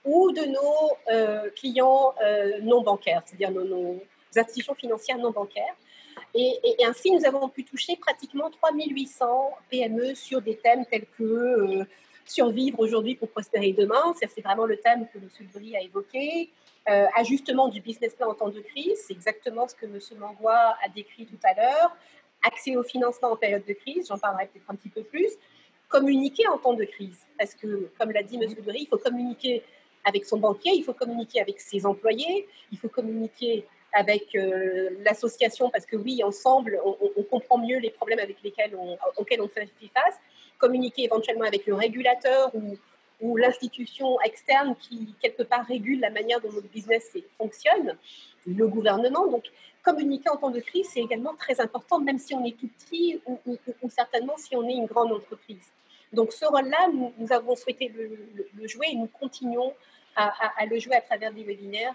ou de nos clients non bancaires, c'est-à-dire nos institutions financières non bancaires. Et ainsi, nous avons pu toucher pratiquement 3800 PME sur des thèmes tels que survivre aujourd'hui pour prospérer demain. C'est vraiment le thème que M. Brie a évoqué. Ajustement du business plan en temps de crise, c'est exactement ce que M. Mangois a décrit tout à l'heure. Accès au financement en période de crise, j'en parlerai peut-être un petit peu plus. Communiquer en temps de crise, parce que, comme l'a dit M. Brie, il faut communiquer avec son banquier, il faut communiquer avec ses employés, il faut communiquer avec l'association, parce que oui, ensemble, on comprend mieux les problèmes auxquels on fait face, communiquer éventuellement avec le régulateur ou l'institution externe qui, quelque part, régule la manière dont notre business fonctionne, le gouvernement. Donc, communiquer en temps de crise, c'est également très important, même si on est tout petit ou certainement si on est une grande entreprise. Donc, ce rôle-là, nous avons souhaité le jouer et nous continuons à le jouer à travers des webinaires.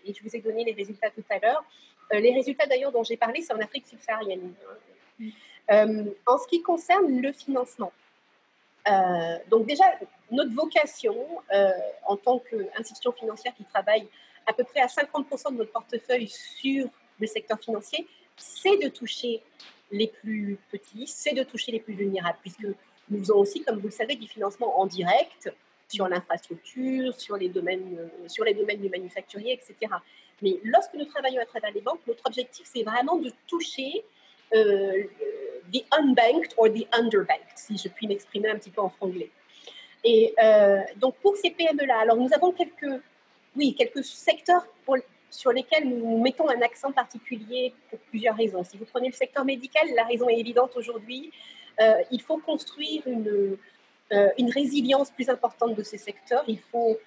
Et je vous ai donné les résultats tout à l'heure. Les résultats d'ailleurs dont j'ai parlé, c'est en Afrique subsaharienne. En ce qui concerne le financement, donc déjà, notre vocation en tant qu'institution financière qui travaille à peu près à 50% de notre portefeuille sur le secteur financier, c'est de toucher les plus petits, c'est de toucher les plus vulnérables, puisque nous faisons aussi, comme vous le savez, du financement en direct sur l'infrastructure, sur les domaines du manufacturier, etc. Mais lorsque nous travaillons à travers les banques, notre objectif, c'est vraiment de toucher the unbanked or the underbanked, si je puis m'exprimer un petit peu en franglais. Et donc, pour ces PME-là, alors nous avons quelques secteurs sur lesquels nous mettons un accent particulier pour plusieurs raisons. Si vous prenez le secteur médical, la raison est évidente aujourd'hui. Il faut construire une résilience plus importante de ces secteurs. Il faut,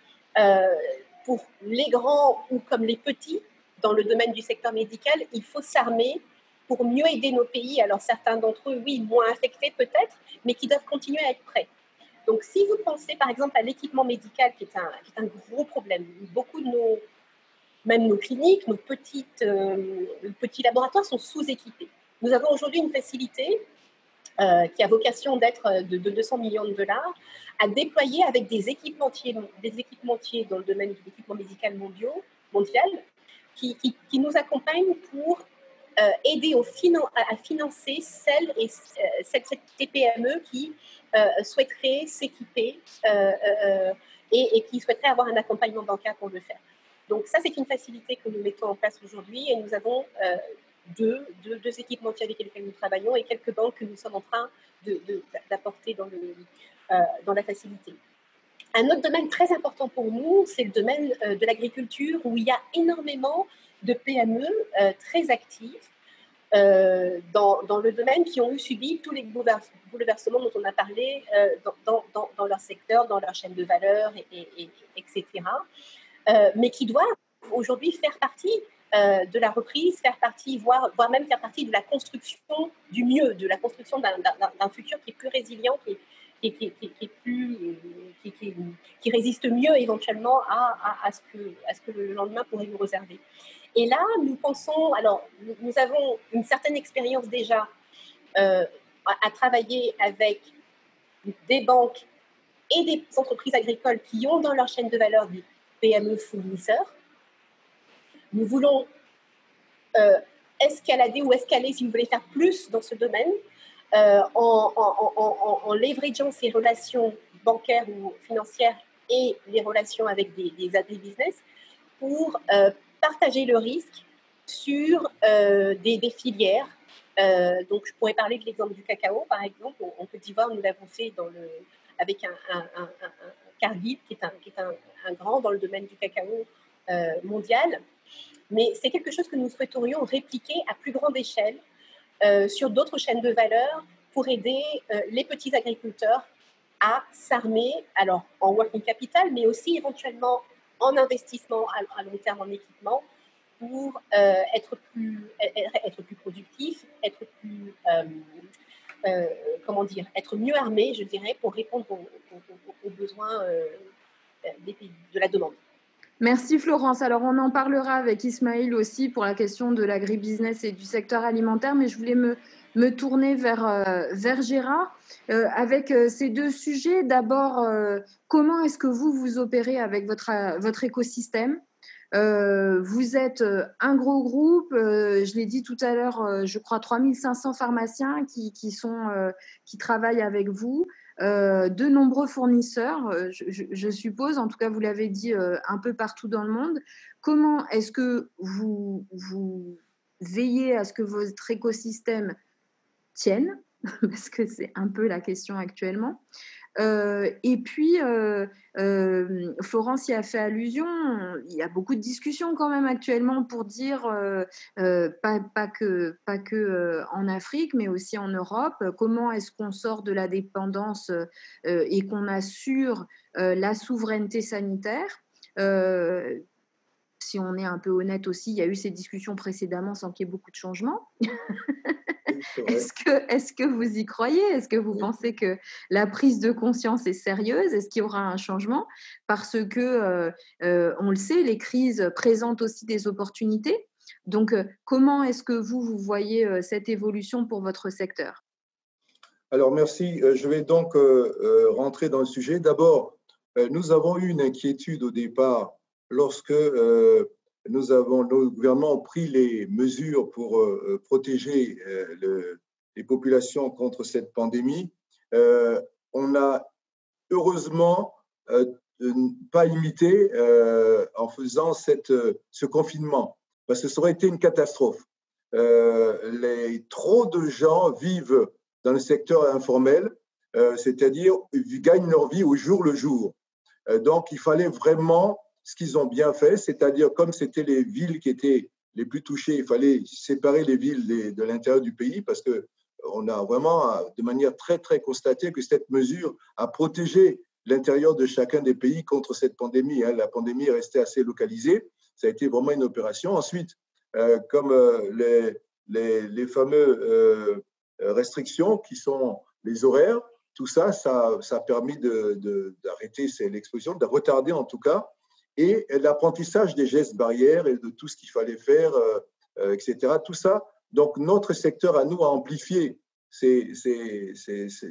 pour les grands ou comme les petits, dans le domaine du secteur médical, il faut s'armer pour mieux aider nos pays. Alors, certains d'entre eux, oui, moins affectés peut-être, mais qui doivent continuer à être prêts. Donc, si vous pensez par exemple à l'équipement médical, qui est un gros problème, beaucoup de même nos cliniques, nos petits laboratoires sont sous-équipés. Nous avons aujourd'hui une facilité qui a vocation d'être de 200 millions de dollars, à déployer avec des équipementiers dans le domaine de l'équipement médical mondial qui nous accompagnent pour aider à financer ces PME qui souhaiteraient s'équiper et qui souhaiteraient avoir un accompagnement bancaire pour le faire. Donc ça, c'est une facilité que nous mettons en place aujourd'hui et nous avons deux équipementiers avec lesquels nous travaillons et quelques banques que nous sommes en train d'apporter dans la facilité. Un autre domaine très important pour nous, c'est le domaine de l'agriculture, où il y a énormément de PME très actives dans le domaine qui ont subi tous les bouleversements dont on a parlé dans leur secteur, dans leur chaîne de valeur, etc. Mais qui doivent aujourd'hui faire partie de la reprise, voire même faire partie de la construction du mieux, de la construction d'un futur qui est plus résilient, qui résiste mieux éventuellement à ce que le lendemain pourrait nous réserver. Et là, nous pensons, alors nous avons une certaine expérience déjà à travailler avec des banques et des entreprises agricoles qui ont dans leur chaîne de valeur des PME fournisseurs. Nous voulons escalader ou escaler, si vous voulez faire plus dans ce domaine, en leverageant ces relations bancaires ou financières et les relations avec des agribusiness pour partager le risque sur des filières. Donc, je pourrais parler de l'exemple du cacao, par exemple. En Côte d'Ivoire, nous l'avons fait avec un Cargill, qui est un grand dans le domaine du cacao mondial. Mais c'est quelque chose que nous souhaiterions répliquer à plus grande échelle sur d'autres chaînes de valeur pour aider les petits agriculteurs à s'armer, alors en working capital, mais aussi éventuellement en investissement à long terme en équipement pour être plus productif, être mieux armé, je dirais, pour répondre aux besoins des pays, de la demande. Merci Florence. Alors on en parlera avec Ismaël aussi pour la question de l'agribusiness et du secteur alimentaire, mais je voulais me tourner vers Gérard avec ces deux sujets. D'abord, comment est-ce que vous opérez avec votre écosystème? Vous êtes un gros groupe, je l'ai dit tout à l'heure, je crois 3500 pharmaciens qui travaillent avec vous. De nombreux fournisseurs, je suppose, en tout cas vous l'avez dit, un peu partout dans le monde. Comment est-ce que vous veillez à ce que votre écosystème tienne? Parce que c'est un peu la question actuellement. Et puis, Florence y a fait allusion, il y a beaucoup de discussions quand même actuellement pour dire, pas que en Afrique, mais aussi en Europe, comment est-ce qu'on sort de la dépendance et qu'on assure la souveraineté sanitaire. Si on est un peu honnête aussi, il y a eu ces discussions précédemment sans qu'il y ait beaucoup de changements. Est-ce que vous y croyez? Est-ce que vous pensez que la prise de conscience est sérieuse? Est-ce qu'il y aura un changement? Parce que, on le sait, les crises présentent aussi des opportunités. Donc, comment est-ce que vous voyez cette évolution pour votre secteur? Alors, merci. Je vais donc rentrer dans le sujet. D'abord, nous avons eu une inquiétude au départ lorsque nos gouvernements ont pris les mesures pour protéger les populations contre cette pandémie. On a heureusement pas imité en faisant ce confinement, parce que ça aurait été une catastrophe. Trop de gens vivent dans le secteur informel, c'est-à-dire ils gagnent leur vie au jour le jour. Donc, il fallait vraiment ce qu'ils ont bien fait, c'est-à-dire comme c'était les villes qui étaient les plus touchées, il fallait séparer les villes de l'intérieur du pays parce qu'on a vraiment, de manière très, très constaté que cette mesure a protégé l'intérieur de chacun des pays contre cette pandémie. La pandémie est restée assez localisée. Ça a été vraiment une opération. Ensuite, comme les fameuses restrictions qui sont les horaires, tout ça a permis d'arrêter l'exposition, de retarder en tout cas, et l'apprentissage des gestes barrières et de tout ce qu'il fallait faire, etc. Tout ça, donc notre secteur à nous a amplifié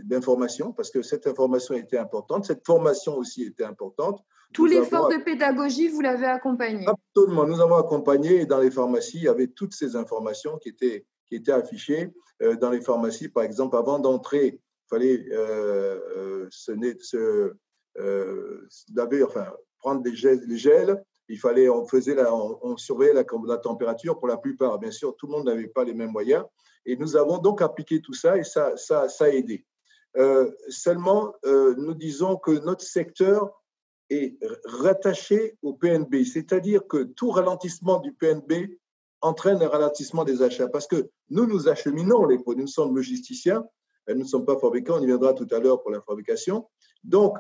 d'informations parce que cette information était importante, cette formation aussi était importante. Tout l'effort de pédagogie, vous l'avez accompagné? Absolument, nous avons accompagné et dans les pharmacies, il y avait toutes ces informations qui étaient affichées. Dans les pharmacies, par exemple, avant d'entrer, il fallait prendre des gels. Il fallait, on surveillait la température pour la plupart. Bien sûr, tout le monde n'avait pas les mêmes moyens. Et nous avons donc appliqué tout ça et ça a aidé. Seulement, nous disons que notre secteur est rattaché au PNB, c'est-à-dire que tout ralentissement du PNB entraîne un ralentissement des achats parce que nous acheminons les produits, nous sommes logisticiens, nous ne sommes pas fabricants, on y viendra tout à l'heure pour la fabrication. Donc,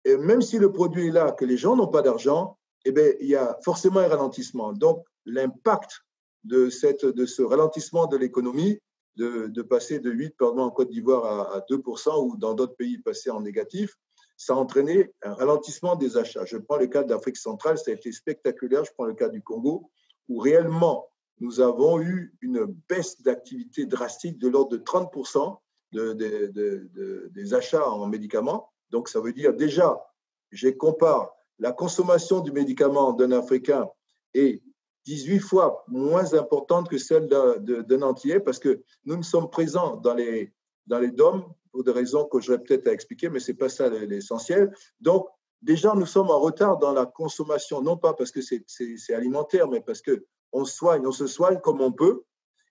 même si le produit est là, que les gens n'ont pas d'argent, eh bien, il y a forcément un ralentissement. Donc, l'impact de ce ralentissement de l'économie, de passer de 8% en Côte d'Ivoire à 2% ou dans d'autres pays de passer en négatif, ça a entraîné un ralentissement des achats. Je prends le cas d'Afrique centrale, ça a été spectaculaire. Je prends le cas du Congo, où réellement, nous avons eu une baisse d'activité drastique de l'ordre de 30% des achats en médicaments. Donc, ça veut dire déjà, je compare la consommation du médicament d'un Africain est 18 fois moins importante que celle d'un Antillais parce que nous sommes présents dans les DOM pour des raisons que j'aurais peut-être à expliquer, mais ce n'est pas ça l'essentiel. Donc, déjà, nous sommes en retard dans la consommation, non pas parce que c'est alimentaire, mais parce qu'on se soigne comme on peut.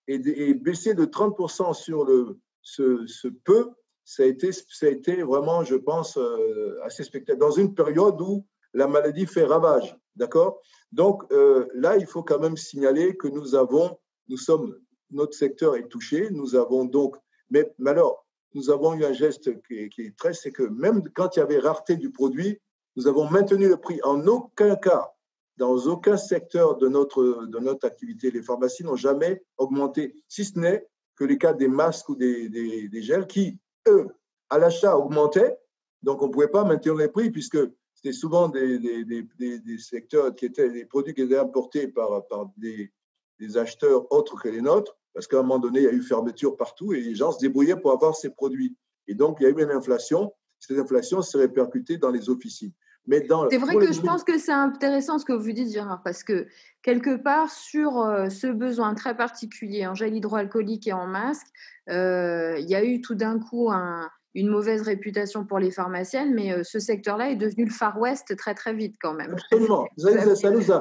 Et baisser de 30% sur ce peu, ça a été vraiment, je pense, assez spectaculaire. Dans une période où la maladie fait ravage, d'accord? Donc, là, il faut quand même signaler que notre secteur est touché. Nous avons donc, mais alors, nous avons eu un geste qui est très, c'est que même quand il y avait rareté du produit, nous avons maintenu le prix. En aucun cas, dans aucun secteur de notre activité, les pharmacies n'ont jamais augmenté, si ce n'est que les cas des masques ou des gels qui, eux, à l'achat augmentaient. Donc, on ne pouvait pas maintenir les prix puisque c'était souvent des secteurs qui étaient des produits qui étaient importés par des acheteurs autres que les nôtres, parce qu'à un moment donné, il y a eu fermeture partout et les gens se débrouillaient pour avoir ces produits. Et donc, il y a eu une inflation. Cette inflation s'est répercutée dans les officines. C'est vrai que je pense que c'est intéressant ce que vous dites, Gérard, parce que quelque part, sur ce besoin très particulier en gel hydroalcoolique et en masque, il y a eu tout d'un coup une mauvaise réputation pour les pharmaciennes, mais ce secteur-là est devenu le Far West très, très vite quand même. Absolument. Ça nous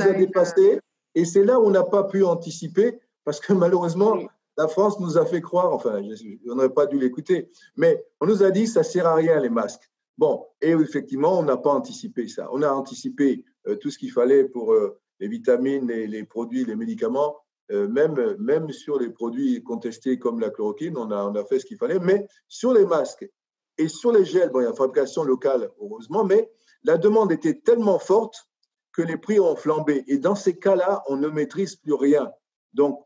a dépassés. Et c'est là où on n'a pas pu anticiper, parce que malheureusement, oui, la France nous a fait croire, enfin, on n'aurait pas dû l'écouter, mais on nous a dit que ça ne sert à rien les masques. Bon, et effectivement, on n'a pas anticipé ça. On a anticipé tout ce qu'il fallait pour les vitamines, les produits, les médicaments, même sur les produits contestés comme la chloroquine, on a fait ce qu'il fallait. Mais sur les masques et sur les gels, bon, il y a une fabrication locale, heureusement, mais la demande était tellement forte que les prix ont flambé. Et dans ces cas-là, on ne maîtrise plus rien. Donc,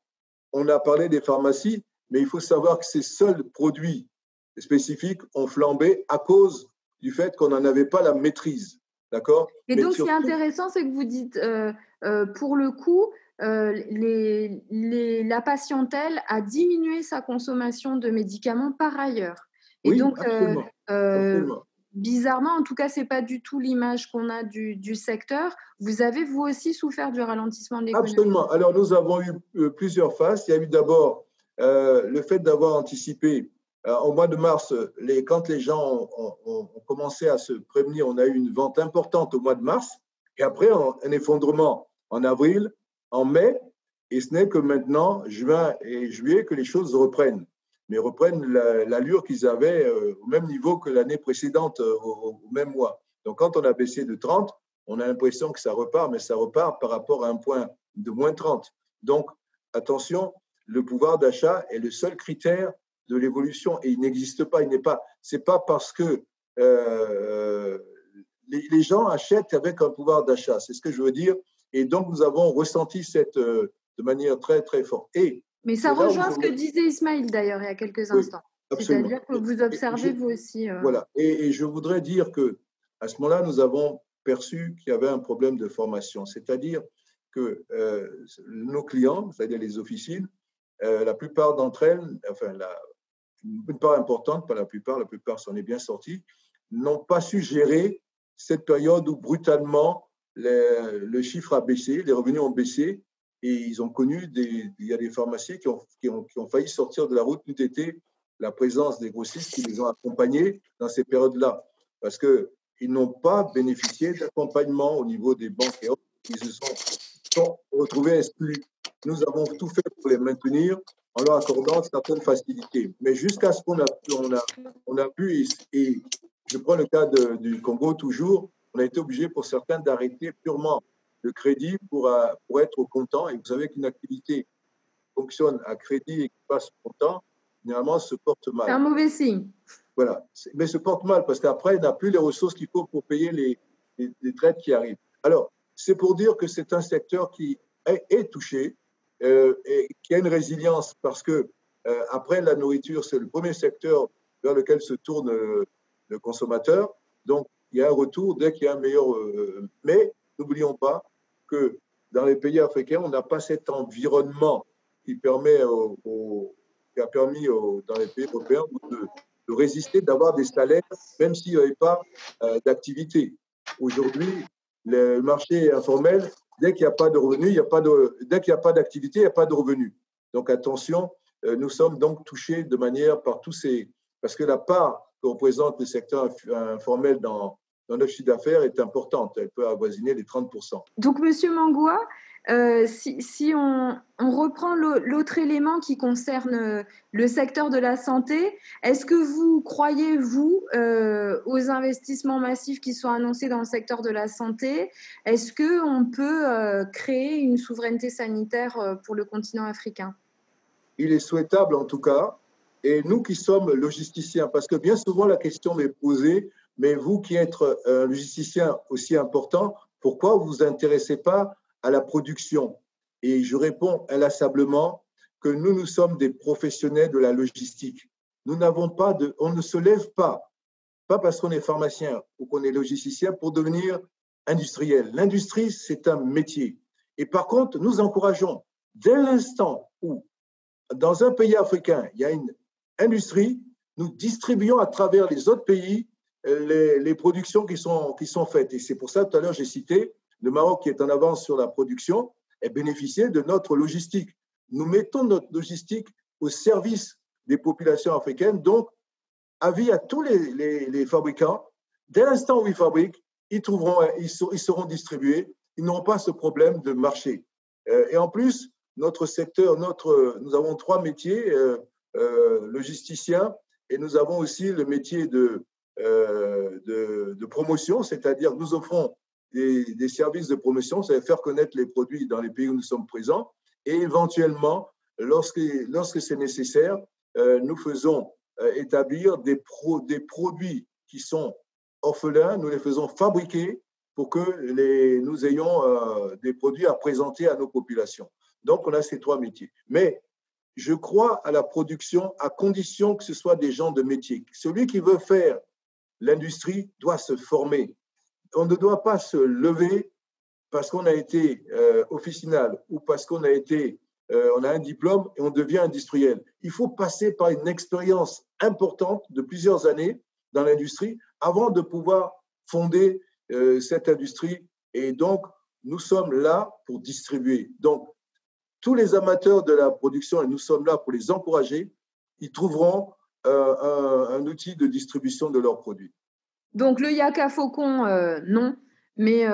on a parlé des pharmacies, mais il faut savoir que ces seuls produits spécifiques ont flambé à cause du fait qu'on n'en avait pas la maîtrise. D'accord ? Et donc, ce qui est intéressant, c'est que vous dites, pour le coup, la patientèle a diminué sa consommation de médicaments par ailleurs. Et oui, donc, absolument. Bizarrement, en tout cas, ce n'est pas du tout l'image qu'on a du secteur. Vous avez, vous aussi, souffert du ralentissement de l'économie. Absolument. Alors, nous avons eu plusieurs phases. Il y a eu d'abord le fait d'avoir anticipé. Au mois de mars, quand les gens ont commencé à se prévenir, on a eu une vente importante au mois de mars. Et après, un effondrement en avril, en mai. Et ce n'est que maintenant, juin et juillet, que les choses reprennent. Mais reprennent l'allure qu'ils avaient au même niveau que l'année précédente, au même mois. Donc, quand on a baissé de 30, on a l'impression que ça repart, mais ça repart par rapport à un point de moins 30. Donc, attention, le pouvoir d'achat est le seul critère de l'évolution et il n'existe pas. C'est pas parce que les gens achètent avec un pouvoir d'achat, c'est ce que je veux dire. Et donc, nous avons ressenti de manière très, très forte. Mais ça rejoint ce que disait Ismaël d'ailleurs il y a quelques instants. Oui, c'est-à-dire que vous observez vous aussi. Voilà. Et je voudrais dire qu'à ce moment-là, nous avons perçu qu'il y avait un problème de formation. C'est-à-dire que nos clients, c'est-à-dire les officines, la plupart d'entre elles, enfin, une part importante, pas la plupart s'en est bien sorti, n'ont pas su gérer cette période où brutalement le chiffre a baissé, les revenus ont baissé. Et ils ont connu, il y a des pharmacies qui ont failli sortir de la route, tout était la présence des grossistes qui les ont accompagnés dans ces périodes-là. Parce qu'ils n'ont pas bénéficié d'accompagnement au niveau des banques et autres. Ils se sont retrouvés exclus. Nous avons tout fait pour les maintenir en leur accordant certaines facilités. Mais jusqu'à ce qu'on a pu, et je prends le cas du Congo toujours, on a été obligé pour certains d'arrêter purement le crédit pour être content. Et vous savez qu'une activité fonctionne à crédit et qui passe content, généralement se porte mal. C'est un mauvais signe. Voilà. Mais se porte mal parce qu'après, il n'a plus les ressources qu'il faut pour payer les traites qui arrivent. Alors, c'est pour dire que c'est un secteur qui est touché et qui a une résilience parce que après la nourriture, c'est le premier secteur vers lequel se tourne le consommateur. Donc, il y a un retour dès qu'il y a un meilleur... mais n'oublions pas que dans les pays africains, on n'a pas cet environnement qui permet qui a permis dans les pays européens de résister, d'avoir des salaires, même s'il n'y avait pas d'activité. Aujourd'hui, le marché informel, dès qu'il n'y a pas de revenus, dès qu'il n'y a pas d'activité, il n'y a pas de revenus. Donc attention, nous sommes donc touchés de manière par tous ces... Parce que la part que représente le secteur informel dans notre chiffre d'affaires est importante. Elle peut avoisiner les 30%. Donc, Monsieur Mangoua, si on reprend l'autre élément qui concerne le secteur de la santé, est-ce que vous croyez, vous, aux investissements massifs qui sont annoncés dans le secteur de la santé? Est-ce qu'on peut créer une souveraineté sanitaire pour le continent africain? Il est souhaitable, en tout cas. Et nous qui sommes logisticiens, parce que bien souvent la question m'est posée, mais vous qui êtes un logisticien aussi important, pourquoi vous ne vous intéressez pas à la production? Et je réponds inlassablement que nous sommes des professionnels de la logistique. On ne se lève pas pas parce qu'on est pharmacien ou qu'on est logisticien pour devenir industriel. L'industrie, c'est un métier. Et par contre, nous encourageons, dès l'instant où, dans un pays africain, il y a une industrie, nous distribuons à travers les autres pays les productions qui sont faites. Et c'est pour ça, tout à l'heure, j'ai cité le Maroc qui est en avance sur la production et bénéficier de notre logistique. Nous mettons notre logistique au service des populations africaines. Donc, avis à tous les fabricants, dès l'instant où ils fabriquent, ils seront distribués. Ils n'auront pas ce problème de marché. Et en plus, notre secteur, nous avons 3 métiers, logisticien, et nous avons aussi le métier de promotion, c'est-à-dire nous offrons des services de promotion, c'est faire connaître les produits dans les pays où nous sommes présents, et éventuellement, lorsque c'est nécessaire, nous faisons établir des produits qui sont orphelins, nous les faisons fabriquer pour que nous ayons des produits à présenter à nos populations. Donc, on a ces 3 métiers. Mais je crois à la production à condition que ce soit des gens de métier. Celui qui veut faire l'industrie doit se former. On ne doit pas se lever parce qu'on a été officinal ou parce qu'on on a un diplôme et on devient industriel. Il faut passer par une expérience importante de plusieurs années dans l'industrie avant de pouvoir fonder cette industrie. Et donc, nous sommes là pour distribuer. Donc, tous les amateurs de la production, et nous sommes là pour les encourager, ils trouveront un outil de distribution de leurs produits. Donc, le Yaka Faucon, non, mais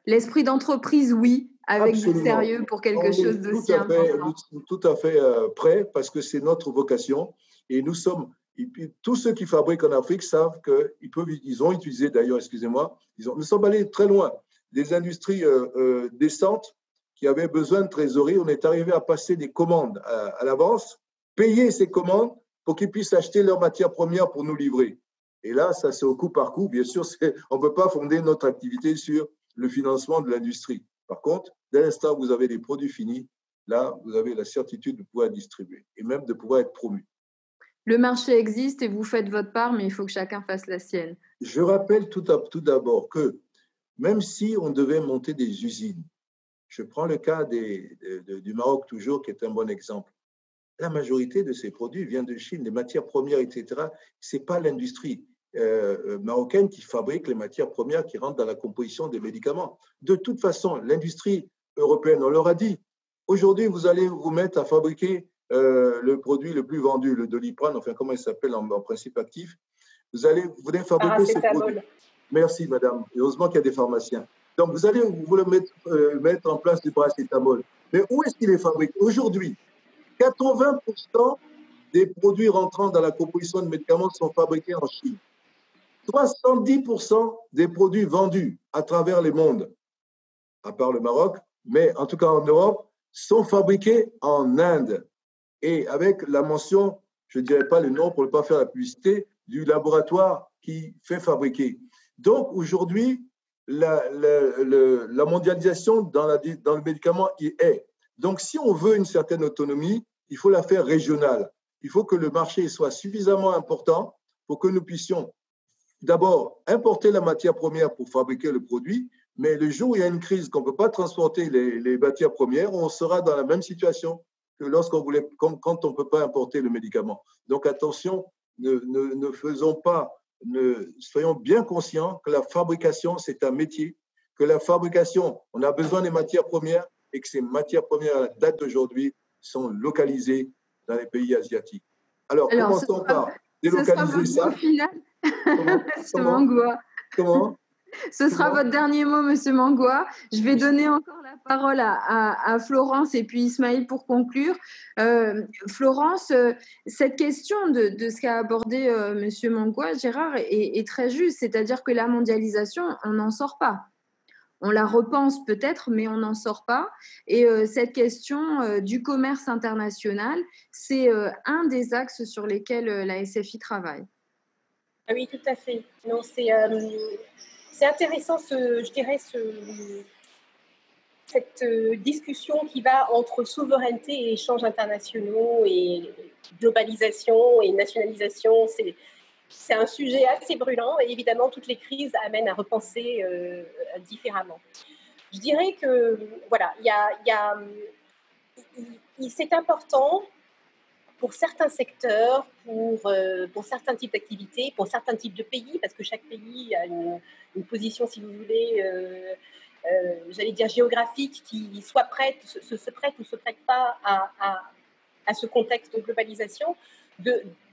l'esprit d'entreprise, oui, avec Absolument. du sérieux pour quelque chose d'aussi important. Nous sommes tout à fait prêts parce que c'est notre vocation. Et nous sommes, tous ceux qui fabriquent en Afrique savent qu'ils ont utilisé, d'ailleurs, excusez-moi, nous sommes allés très loin. Des industries décentes qui avaient besoin de trésorerie, on est arrivé à passer des commandes à l'avance, payer ces commandes pour qu'ils puissent acheter leurs matières premières pour nous livrer. Et là, ça c'est au coup par coup. Bien sûr, on ne peut pas fonder notre activité sur le financement de l'industrie. Par contre, dès l'instant où vous avez des produits finis, là, vous avez la certitude de pouvoir distribuer et même de pouvoir être promu. Le marché existe et vous faites votre part, mais il faut que chacun fasse la sienne. Je rappelle tout d'abord que même si on devait monter des usines, je prends le cas du Maroc toujours, qui est un bon exemple. La majorité de ces produits vient de Chine, les matières premières, etc. Ce n'est pas l'industrie marocaine qui fabrique les matières premières qui rentrent dans la composition des médicaments. De toute façon, l'industrie européenne, on leur a dit, aujourd'hui, vous allez vous mettre à fabriquer le produit le plus vendu, le Doliprane, enfin, comment il s'appelle en principe actif. Vous voulez fabriquer ce produit. Merci, madame. Heureusement qu'il y a des pharmaciens. Donc, vous allez mettre en place du paracétamol. Mais où est-ce qu'il est fabriqué? Aujourd'hui, 80% des produits rentrant dans la composition de médicaments sont fabriqués en Chine. 70% des produits vendus à travers le monde, à part le Maroc, mais en tout cas en Europe, sont fabriqués en Inde. Et avec la mention, je ne dirais pas le nom pour ne pas faire la publicité, du laboratoire qui fait fabriquer. Donc aujourd'hui, la mondialisation dans le médicament y est. Donc si on veut une certaine autonomie, il faut la faire régionale. Il faut que le marché soit suffisamment important pour que nous puissions d'abord importer la matière première pour fabriquer le produit, mais le jour où il y a une crise, qu'on ne peut pas transporter les matières premières, on sera dans la même situation que quand on ne peut pas importer le médicament. Donc attention, soyons bien conscients que la fabrication, c'est un métier, que la fabrication, on a besoin des matières premières et que ces matières premières, à la date d'aujourd'hui, sont localisées dans les pays asiatiques. Alors commençons par délocaliser ça. Monsieur Mangoua. Comment? Ce sera votre dernier mot, Monsieur Mangoua. Je vais donner encore la parole à Florence et puis Ismaël pour conclure. Florence, cette question de ce qu'a abordé Monsieur Mangoua, Gérard, est très juste. C'est-à-dire que la mondialisation, on n'en sort pas. On la repense peut-être, mais on n'en sort pas. Et cette question du commerce international, c'est un des axes sur lesquels la SFI travaille. Ah oui, tout à fait. Non, c'est intéressant, cette discussion qui va entre souveraineté et échanges internationaux et globalisation et nationalisation. c'est un sujet assez brûlant et évidemment, toutes les crises amènent à repenser différemment. Je dirais que, voilà, c'est important pour certains secteurs, pour certains types d'activités, pour certains types de pays, parce que chaque pays a une position, si vous voulez, j'allais dire géographique, qui soit prête, se prête ou se prête pas à ce contexte de globalisation,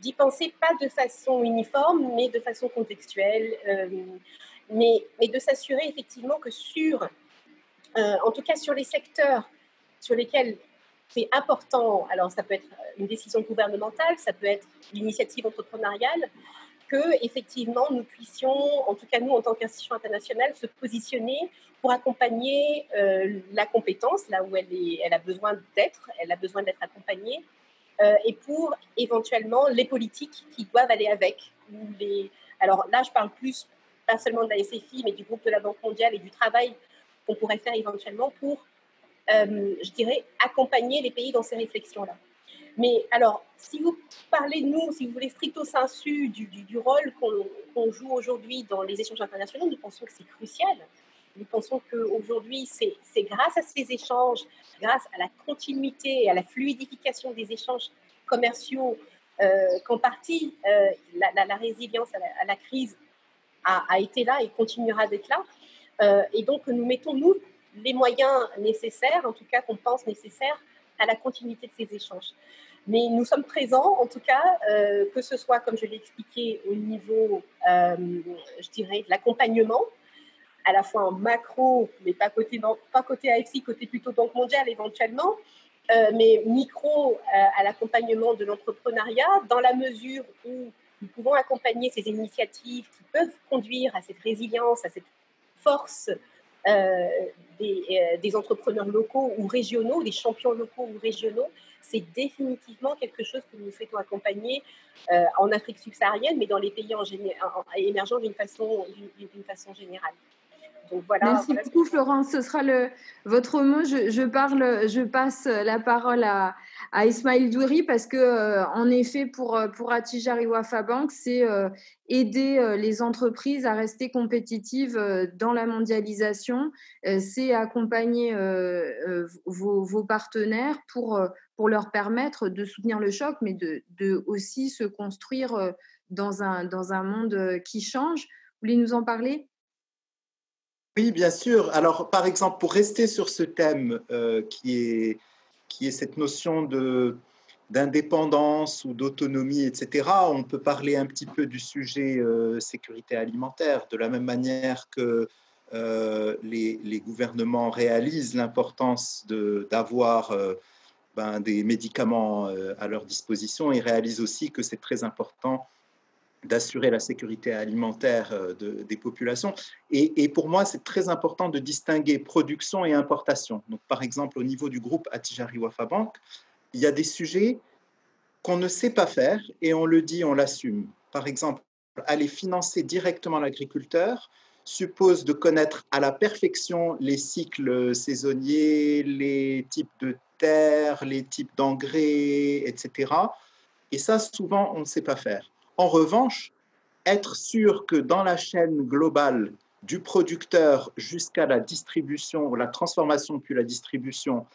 d'y penser pas de façon uniforme, mais de façon contextuelle, mais de s'assurer effectivement que en tout cas sur les secteurs sur lesquels c'est important, alors ça peut être une décision gouvernementale, ça peut être l'initiative entrepreneuriale, que effectivement nous puissions, en tout cas nous en tant qu'institution internationale, se positionner pour accompagner la compétence là où elle a besoin d'être accompagnée, et pour éventuellement les politiques qui doivent aller avec. Alors là, je parle plus pas seulement de la SFI, mais du groupe de la Banque mondiale et du travail qu'on pourrait faire éventuellement pour, je dirais, accompagner les pays dans ces réflexions-là. Mais alors, si vous parlez, nous, si vous voulez, stricto sensu du rôle qu'on joue aujourd'hui dans les échanges internationaux, nous pensons que c'est crucial. Nous pensons qu'aujourd'hui, c'est grâce à ces échanges, grâce à la continuité et à la fluidification des échanges commerciaux qu'en partie la résilience à la crise a été là et continuera d'être là. Et donc, nous mettons, nous, les moyens nécessaires, en tout cas qu'on pense nécessaires, à la continuité de ces échanges. Mais nous sommes présents, en tout cas, que ce soit, comme je l'ai expliqué, au niveau, je dirais, de l'accompagnement, à la fois en macro, mais pas côté AFC, côté plutôt Banque mondiale éventuellement, mais micro à l'accompagnement de l'entrepreneuriat, dans la mesure où nous pouvons accompagner ces initiatives qui peuvent conduire à cette résilience, à cette force des entrepreneurs locaux ou régionaux, des champions locaux ou régionaux. C'est définitivement quelque chose que nous souhaitons accompagner en Afrique subsaharienne, mais dans les pays émergents d'une façon générale. Donc voilà, merci beaucoup, Florence. Ce sera votre mot. Je passe la parole à Ismaël Doury parce que, en effet, pour Attijari Wafa Bank, c'est aider les entreprises à rester compétitives dans la mondialisation. C'est accompagner vos partenaires pour leur permettre de soutenir le choc, mais de aussi se construire dans un monde qui change. Vous voulez nous en parler ? Oui, bien sûr. Alors, par exemple, pour rester sur ce thème qui est cette notion d'indépendance ou d'autonomie, etc., on peut parler un petit peu du sujet sécurité alimentaire, de la même manière que les gouvernements réalisent l'importance d'avoir des médicaments à leur disposition. Ils réalisent aussi que c'est très important d'assurer la sécurité alimentaire des populations. Et pour moi, c'est très important de distinguer production et importation. Donc, par exemple, au niveau du groupe Attijari Wafa Bank, il y a des sujets qu'on ne sait pas faire et on le dit, on l'assume. Par exemple, aller financer directement l'agriculteur suppose de connaître à la perfection les cycles saisonniers, les types de terre, les types d'engrais, etc. Et ça, souvent, on ne sait pas faire. En revanche, être sûr que dans la chaîne globale du producteur jusqu'à la distribution, ou la transformation puis la distribution,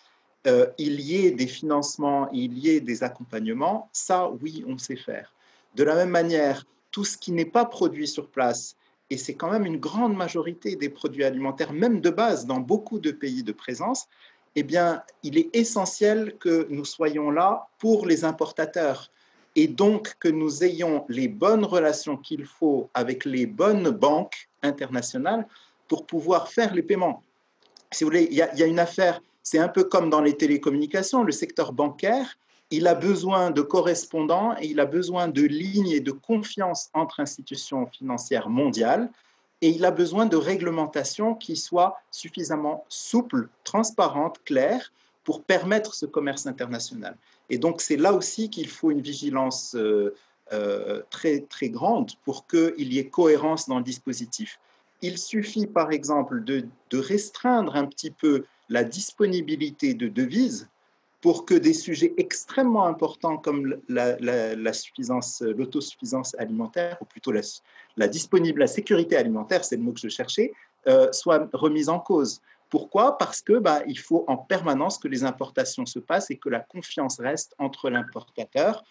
il y ait des financements, il y ait des accompagnements, ça, oui, on sait faire. De la même manière, tout ce qui n'est pas produit sur place, et c'est quand même une grande majorité des produits alimentaires, même de base, dans beaucoup de pays de présence, eh bien, il est essentiel que nous soyons là pour les importateurs et donc que nous ayons les bonnes relations qu'il faut avec les bonnes banques internationales pour pouvoir faire les paiements. Si vous voulez, il y a une affaire, c'est un peu comme dans les télécommunications, le secteur bancaire, il a besoin de correspondants et il a besoin de lignes et de confiance entre institutions financières mondiales et il a besoin de réglementations qui soient suffisamment souples, transparentes, claires pour permettre ce commerce international. Et donc, c'est là aussi qu'il faut une vigilance très, très grande pour qu'il y ait cohérence dans le dispositif. Il suffit, par exemple, de restreindre un petit peu la disponibilité de devises pour que des sujets extrêmement importants comme l'autosuffisance alimentaire, ou plutôt la sécurité alimentaire, c'est le mot que je cherchais, soient remises en cause. Pourquoi ? Parce que il faut en permanence que les importations se passent et que la confiance reste entre l'importateur,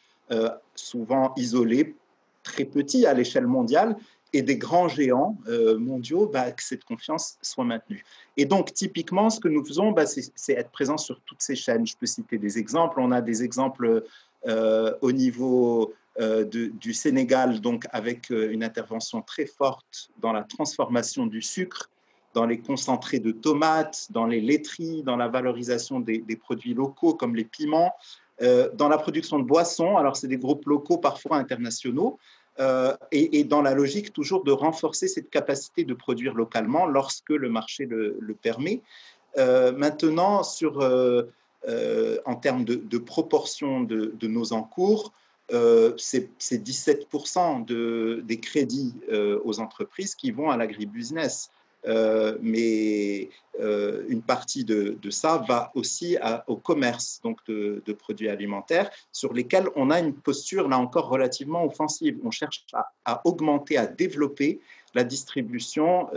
souvent isolé, très petit à l'échelle mondiale, et des grands géants mondiaux, que cette confiance soit maintenue. Et donc, typiquement, ce que nous faisons, c'est être présent sur toutes ces chaînes. Je peux citer des exemples. On a des exemples au niveau du Sénégal, donc avec une intervention très forte dans la transformation du sucre, dans les concentrés de tomates, dans les laiteries, dans la valorisation des produits locaux comme les piments, dans la production de boissons. Alors, c'est des groupes locaux, parfois internationaux, et dans la logique toujours de renforcer cette capacité de produire localement lorsque le marché le permet. Maintenant, en termes de proportion de nos encours, c'est 17% des crédits aux entreprises qui vont à l'agribusiness. Mais une partie de ça va aussi au commerce donc de produits alimentaires sur lesquels on a une posture là encore relativement offensive. On cherche à augmenter, à développer la distribution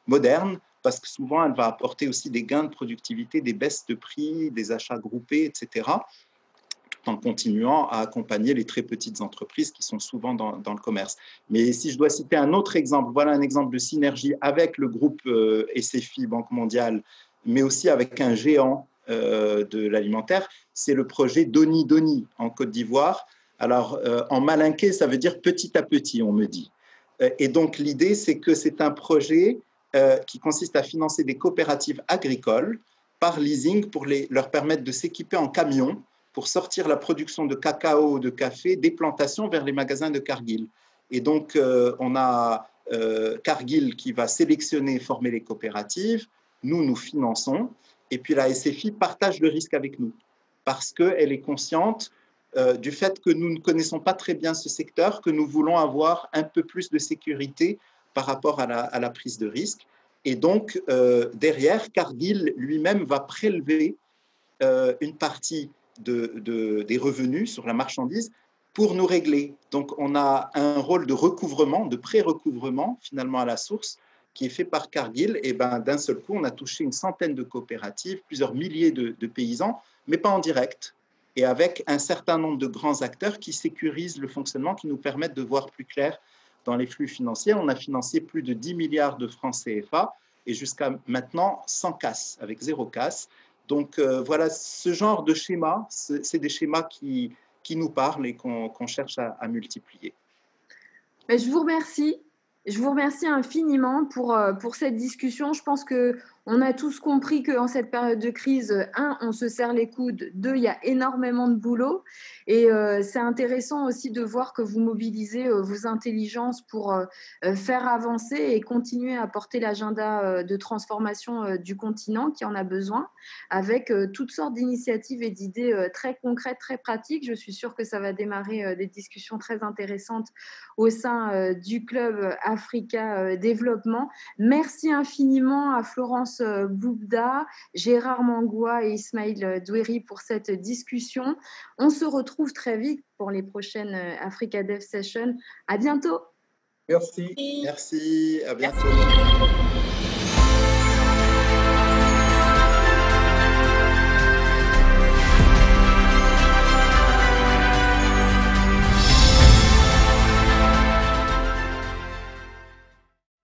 moderne parce que souvent elle va apporter aussi des gains de productivité, des baisses de prix, des achats groupés, etc., en continuant à accompagner les très petites entreprises qui sont souvent dans le commerce. Mais si je dois citer un autre exemple, voilà un exemple de synergie avec le groupe SFI, Banque mondiale, mais aussi avec un géant de l'alimentaire, c'est le projet Doni Doni en Côte d'Ivoire. Alors, en malinké, ça veut dire petit à petit, on me dit. Et donc, l'idée, c'est que c'est un projet qui consiste à financer des coopératives agricoles par leasing pour leur permettre de s'équiper en camions pour sortir la production de cacao, de café, des plantations vers les magasins de Cargill. Et donc, on a Cargill qui va sélectionner et former les coopératives. Nous finançons. Et puis, la SFI partage le risque avec nous parce qu'elle est consciente du fait que nous ne connaissons pas très bien ce secteur, que nous voulons avoir un peu plus de sécurité par rapport à la prise de risque. Et donc, derrière, Cargill lui-même va prélever une partie des revenus sur la marchandise pour nous régler. Donc, on a un rôle de recouvrement, de pré-recouvrement, finalement, à la source, qui est fait par Cargill. Et d'un seul coup, on a touché une centaine de coopératives, plusieurs milliers de paysans, mais pas en direct. Et avec un certain nombre de grands acteurs qui sécurisent le fonctionnement, qui nous permettent de voir plus clair dans les flux financiers. On a financé plus de 10 milliards de francs CFA et jusqu'à maintenant, sans casse, avec zéro casse. Donc, voilà, ce genre de schéma, c'est des schémas qui nous parlent et qu'on cherche à multiplier. Je vous remercie. Je vous remercie infiniment pour cette discussion. Je pense qu'on a tous compris qu'en cette période de crise, 1, on se serre les coudes, 2, il y a énormément de boulot. Et c'est intéressant aussi de voir que vous mobilisez vos intelligences pour faire avancer et continuer à porter l'agenda de transformation du continent qui en a besoin, avec toutes sortes d'initiatives et d'idées très concrètes, très pratiques. Je suis sûre que ça va démarrer des discussions très intéressantes au sein du club Africa Développement. Merci infiniment à Florence Boubda, Gérard Mangoua et Ismail Doueri pour cette discussion. On se retrouve très vite pour les prochaines Africa Dev Sessions. À bientôt. Merci. Merci, à bientôt. Merci.